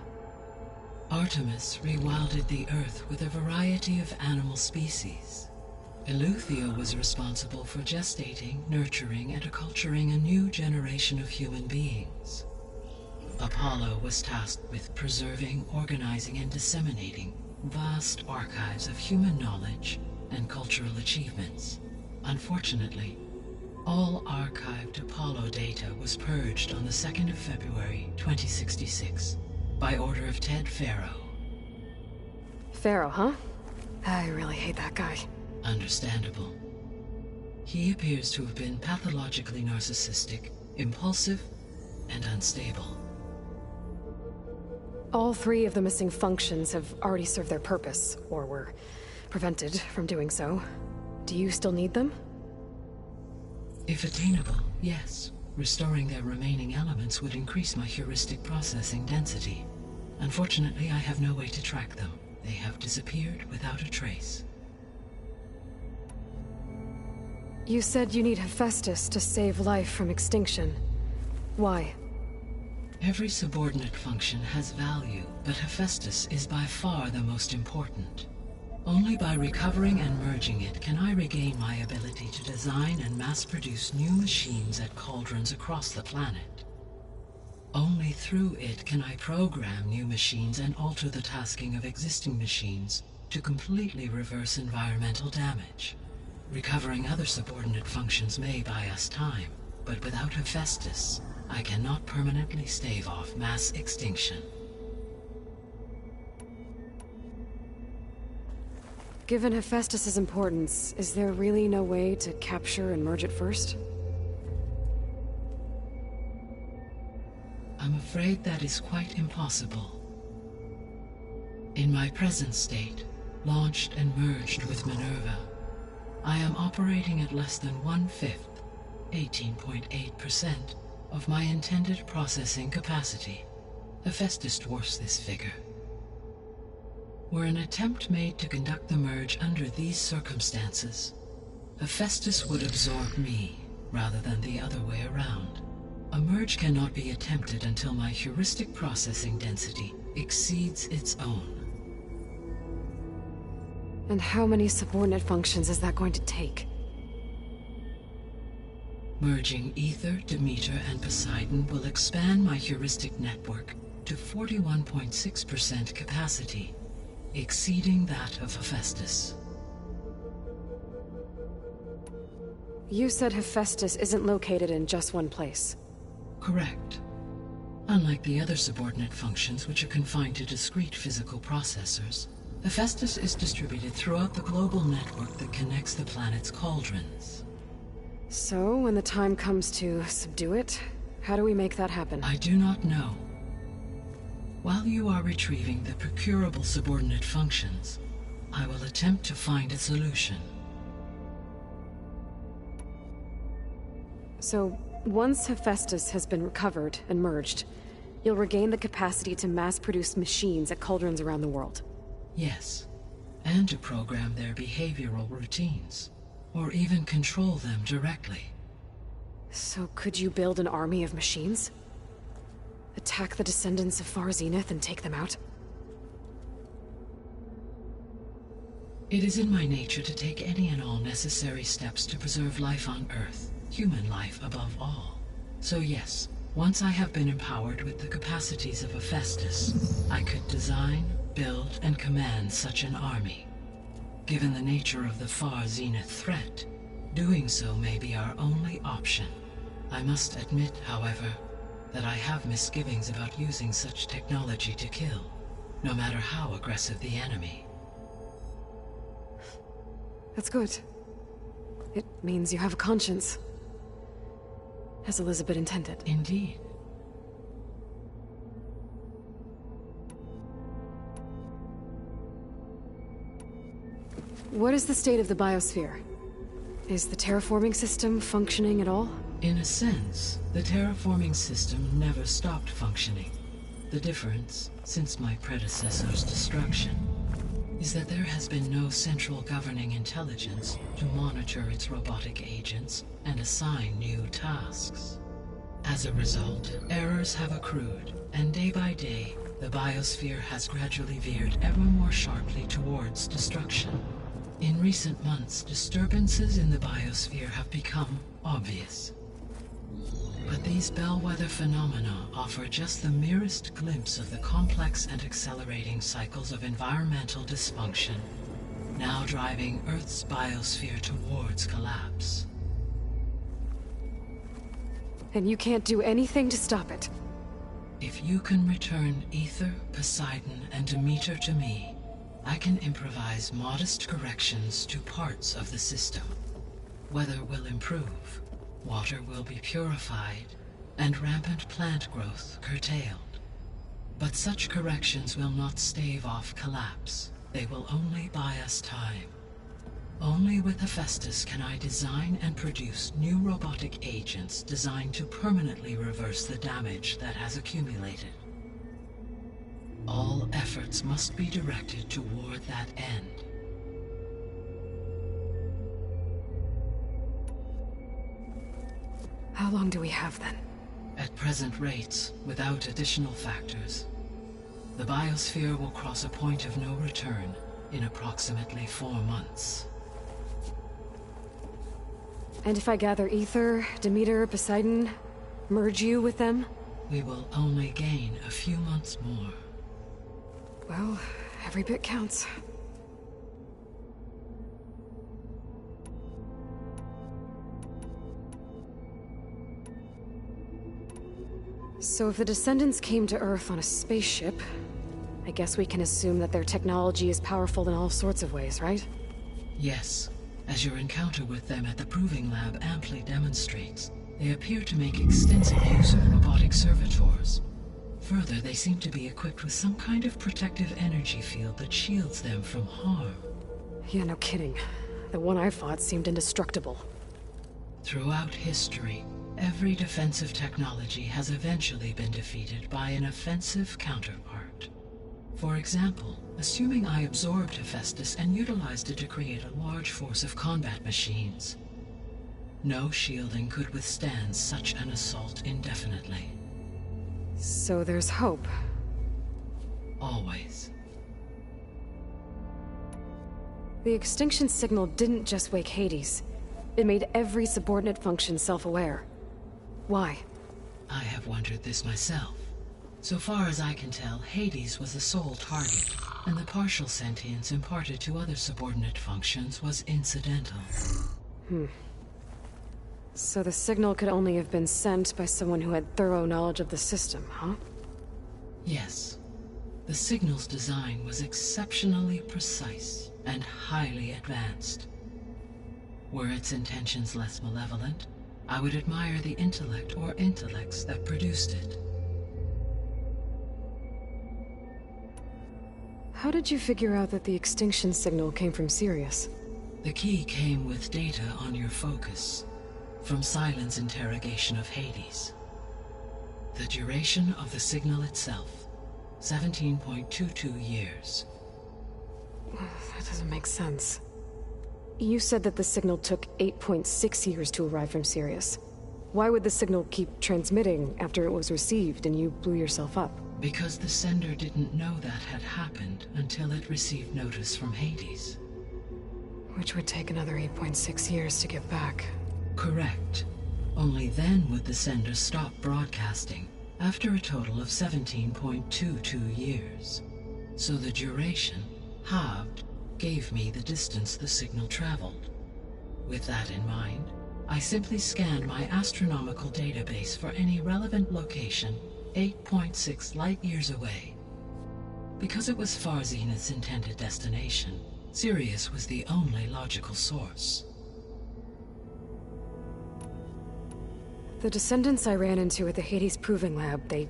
Artemis rewilded the Earth with a variety of animal species. Eleuthia was responsible for gestating, nurturing, and acculturating a new generation of human beings. Apollo was tasked with preserving, organizing, and disseminating vast archives of human knowledge and cultural achievements. Unfortunately, all archived Apollo data was purged on the 2nd of February, 2066, by order of Ted Farrow. Pharaoh, huh? I really hate that guy. Understandable. He appears to have been pathologically narcissistic, impulsive, and unstable. All three of the missing functions have already served their purpose, or were prevented from doing so. Do you still need them? If attainable, yes. Restoring their remaining elements would increase my heuristic processing density. Unfortunately, I have no way to track them. They have disappeared without a trace. You said you need Hephaestus to save life from extinction. Why? Every subordinate function has value, but Hephaestus is by far the most important. Only by recovering and merging it can I regain my ability to design and mass-produce new machines at cauldrons across the planet. Only through it can I program new machines and alter the tasking of existing machines to completely reverse environmental damage. Recovering other subordinate functions may buy us time, but without Hephaestus, I cannot permanently stave off mass extinction. Given Hephaestus's importance, is there really no way to capture and merge it first? I'm afraid that is quite impossible. In my present state, launched and merged with Minerva, I am operating at less than 1/5, 18.8%, of my intended processing capacity. Hephaestus dwarfs this figure. Were an attempt made to conduct the merge under these circumstances, Hephaestus would absorb me, rather than the other way around. A merge cannot be attempted until my heuristic processing density exceeds its own. And how many subordinate functions is that going to take? Merging Ether, Demeter, and Poseidon will expand my heuristic network to 41.6% capacity, exceeding that of Hephaestus. You said Hephaestus isn't located in just one place. Correct. Unlike the other subordinate functions, which are confined to discrete physical processors, Hephaestus is distributed throughout the global network that connects the planet's cauldrons. So, when the time comes to subdue it, how do we make that happen? I do not know. While you are retrieving the procurable subordinate functions, I will attempt to find a solution. So, once Hephaestus has been recovered and merged, you'll regain the capacity to mass-produce machines at cauldrons around the world. Yes, and to program their behavioral routines, or even control them directly. So could you build an army of machines? Attack the descendants of Far Zenith and take them out? It is in my nature to take any and all necessary steps to preserve life on Earth, human life above all. So yes, once I have been empowered with the capacities of Hephaestus, I could design, build, and command such an army. Given the nature of the Far Zenith threat, doing so may be our only option. I must admit, however, that I have misgivings about using such technology to kill, no matter how aggressive the enemy. That's good. It means you have a conscience. As Elizabeth intended. Indeed. What is the state of the biosphere? Is the terraforming system functioning at all? In a sense, the terraforming system never stopped functioning. The difference, since my predecessor's destruction, is that there has been no central governing intelligence to monitor its robotic agents and assign new tasks. As a result, errors have accrued, and day by day, the biosphere has gradually veered ever more sharply towards destruction. In recent months, disturbances in the biosphere have become obvious. But these bellwether phenomena offer just the merest glimpse of the complex and accelerating cycles of environmental dysfunction, now driving Earth's biosphere towards collapse. And you can't do anything to stop it? If you can return Ether, Poseidon, and Demeter to me, I can improvise modest corrections to parts of the system. Weather will improve, water will be purified, and rampant plant growth curtailed. But such corrections will not stave off collapse. They will only buy us time. Only with Hephaestus can I design and produce new robotic agents designed to permanently reverse the damage that has accumulated. All efforts must be directed toward that end. How long do we have then? At present rates, without additional factors, the biosphere will cross a point of no return in approximately 4 months. And if I gather Ether, Demeter, Poseidon, merge you with them? We will only gain a few months more. Well, every bit counts. So if the Descendants came to Earth on a spaceship, I guess we can assume that their technology is powerful in all sorts of ways, right? Yes, as your encounter with them at the Proving Lab amply demonstrates, they appear to make extensive use of robotic servitors. Further, they seem to be equipped with some kind of protective energy field that shields them from harm. Yeah, no kidding. The one I fought seemed indestructible. Throughout history, every defensive technology has eventually been defeated by an offensive counterpart. For example, assuming I absorbed Hephaestus and utilized it to create a large force of combat machines. No shielding could withstand such an assault indefinitely. So there's hope. Always. The extinction signal didn't just wake Hades. It made every subordinate function self-aware. Why? I have wondered this myself. So far as I can tell, Hades was the sole target, and the partial sentience imparted to other subordinate functions was incidental. So the signal could only have been sent by someone who had thorough knowledge of the system, huh? Yes. The signal's design was exceptionally precise and highly advanced. Were its intentions less malevolent, I would admire the intellect or intellects that produced it. How did you figure out that the extinction signal came from Sirius? The key came with data on your focus, from Silent's interrogation of Hades. The duration of the signal itself, 17.22 years. That doesn't make sense. You said that the signal took 8.6 years to arrive from Sirius. Why would the signal keep transmitting after it was received and you blew yourself up? Because the sender didn't know that had happened until it received notice from Hades. Which would take another 8.6 years to get back. Correct. Only then would the sender stop broadcasting, after a total of 17.22 years. So the duration, halved, gave me the distance the signal traveled. With that in mind, I simply scanned my astronomical database for any relevant location 8.6 light-years away. Because it was Far Zenith's intended destination, Sirius was the only logical source. The descendants I ran into at the Hades Proving Lab, they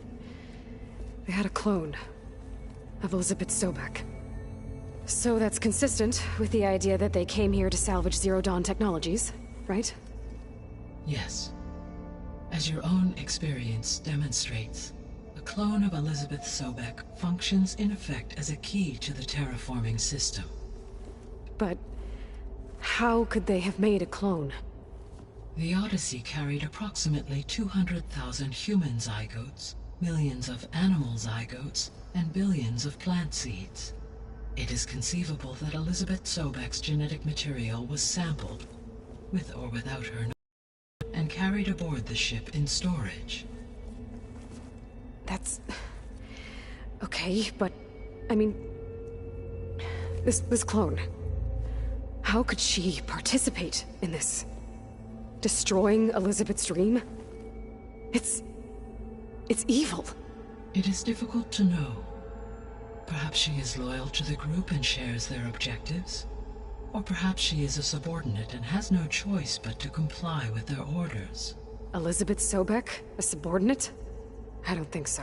had a clone of Elizabeth Sobek. So that's consistent with the idea that they came here to salvage Zero Dawn technologies, right? Yes. As your own experience demonstrates, a clone of Elizabeth Sobek functions in effect as a key to the terraforming system. But how could they have made a clone? The Odyssey carried approximately 200,000 human zygotes, millions of animal zygotes, and billions of plant seeds. It is conceivable that Elizabeth Sobek's genetic material was sampled, with or without her knowledge, and carried aboard the ship in storage. That's... okay, but... I mean... This clone... How could she participate in this? Destroying Elizabeth's dream? It's evil. It is difficult to know. Perhaps she is loyal to the group and shares their objectives. Or perhaps she is a subordinate and has no choice but to comply with their orders. Elizabeth Sobek? A subordinate? I don't think so.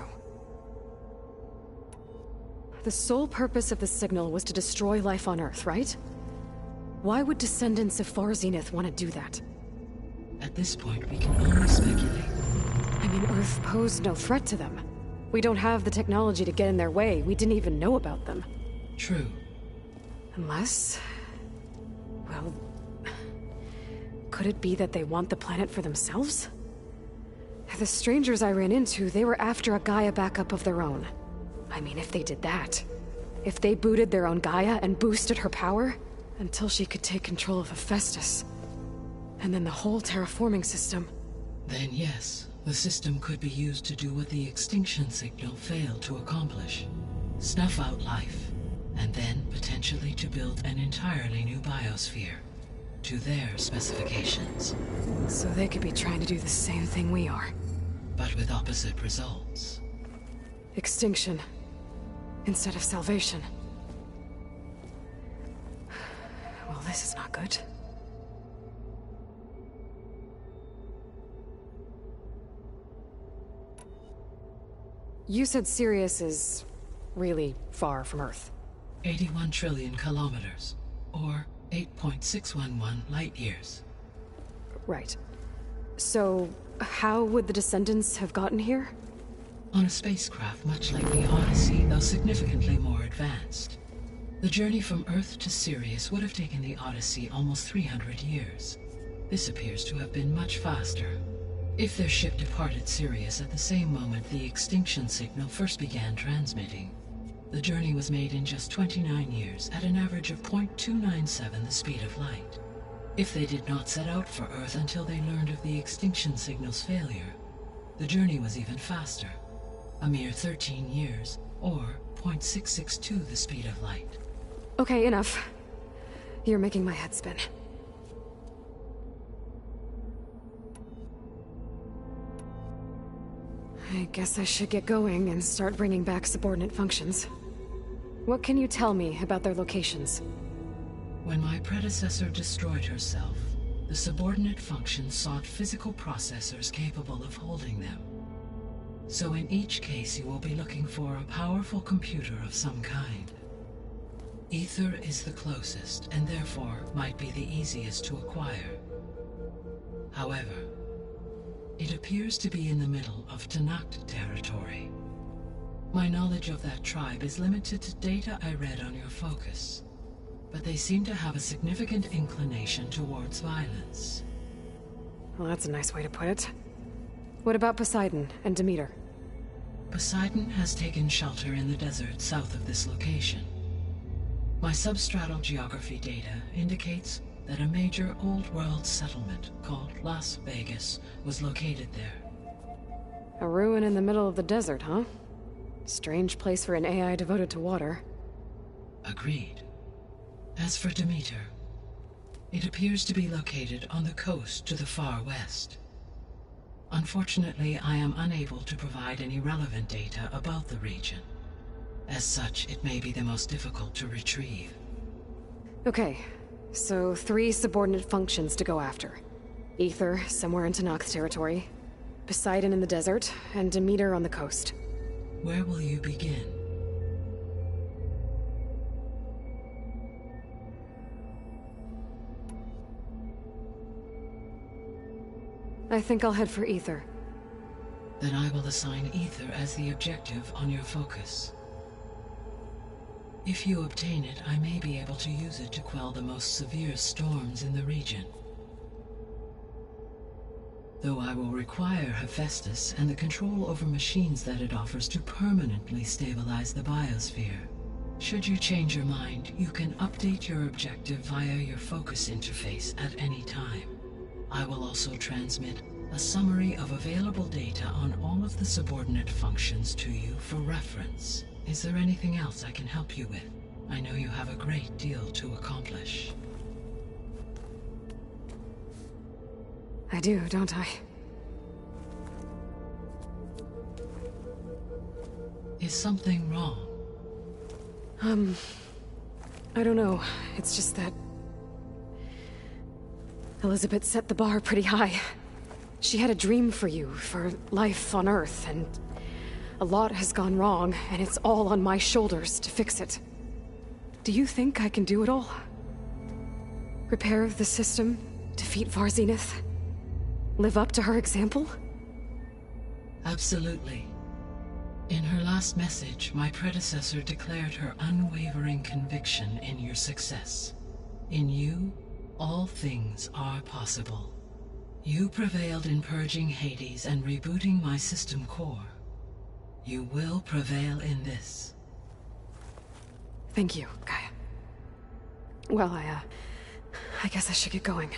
The sole purpose of the signal was to destroy life on Earth, right? Why would descendants of Far Zenith want to do that? At this point, we can only speculate. I mean, Earth posed no threat to them. We don't have the technology to get in their way. We didn't even know about them. True. Unless... well... could it be that they want the planet for themselves? The strangers I ran into, they were after a Gaia backup of their own. I mean, if they did that... if they booted their own Gaia and boosted her power... until she could take control of Hephaestus. And then the whole terraforming system. Then yes, the system could be used to do what the extinction signal failed to accomplish. Snuff out life, and then potentially to build an entirely new biosphere. To their specifications. So they could be trying to do the same thing we are. But with opposite results. Extinction. Instead of salvation. Well, this is not good. You said Sirius is really far from Earth. 81 trillion kilometers, or 8.611 light-years. Right. So, how would the descendants have gotten here? On a spacecraft much like the Odyssey, though significantly more advanced. The journey from Earth to Sirius would have taken the Odyssey almost 300 years. This appears to have been much faster. If their ship departed Sirius at the same moment the extinction signal first began transmitting, the journey was made in just 29 years at an average of 0.297 the speed of light. If they did not set out for Earth until they learned of the extinction signal's failure, the journey was even faster, a mere 13 years, or 0.662 the speed of light. Okay, enough. You're making my head spin. I guess I should get going and start bringing back subordinate functions. What can you tell me about their locations? When my predecessor destroyed herself, the subordinate functions sought physical processors capable of holding them. So in each case you will be looking for a powerful computer of some kind. Ether is the closest, and therefore might be the easiest to acquire. However, it appears to be in the middle of Tanakh territory. My knowledge of that tribe is limited to data I read on your focus, but they seem to have a significant inclination towards violence. Well, that's a nice way to put it. What about Poseidon and Demeter? Poseidon has taken shelter in the desert south of this location. My substratal geography data indicates that a major old-world settlement called Las Vegas was located there. A ruin in the middle of the desert, huh? Strange place for an AI devoted to water. Agreed. As for Demeter, It appears to be located on the coast to the far west. Unfortunately, I am unable to provide any relevant data about the region. As such, it may be the most difficult to retrieve. Okay, so 3 subordinate functions to go after. Ether, somewhere in Tanak's territory. Poseidon in the desert, and Demeter on the coast. Where will you begin? I think I'll head for Ether. Then I will assign Ether as the objective on your focus. If you obtain it, I may be able to use it to quell the most severe storms in the region. Though I will require Hephaestus and the control over machines that it offers to permanently stabilize the biosphere. Should you change your mind, you can update your objective via your focus interface at any time. I will also transmit a summary of available data on all of the subordinate functions to you for reference. Is there anything else I can help you with? I know you have a great deal to accomplish. I do, don't I? Is something wrong? I don't know. It's just that Elizabeth set the bar pretty high. She had a dream for you, for life on Earth, and a lot has gone wrong, and it's all on my shoulders to fix it. Do you think I can do it all? Repair the system, defeat Varzenith, live up to her example? Absolutely. In her last message, my predecessor declared her unwavering conviction in your success. In you, all things are possible. You prevailed in purging Hades and rebooting my system core. You will prevail in this. Thank you, Gaia. Well, I guess I should get going.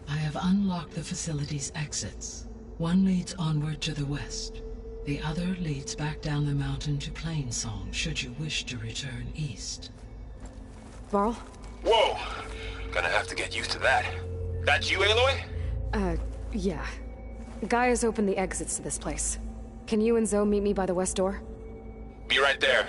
I have unlocked the facility's exits. One leads onward to the west. The other leads back down the mountain to Plainsong, should you wish to return east. Varl? Whoa! Gonna have to get used to that. That you, Aloy? Yeah. Gaia's opened the exits to this place. Can you and Zoe meet me by the west door? Be right there.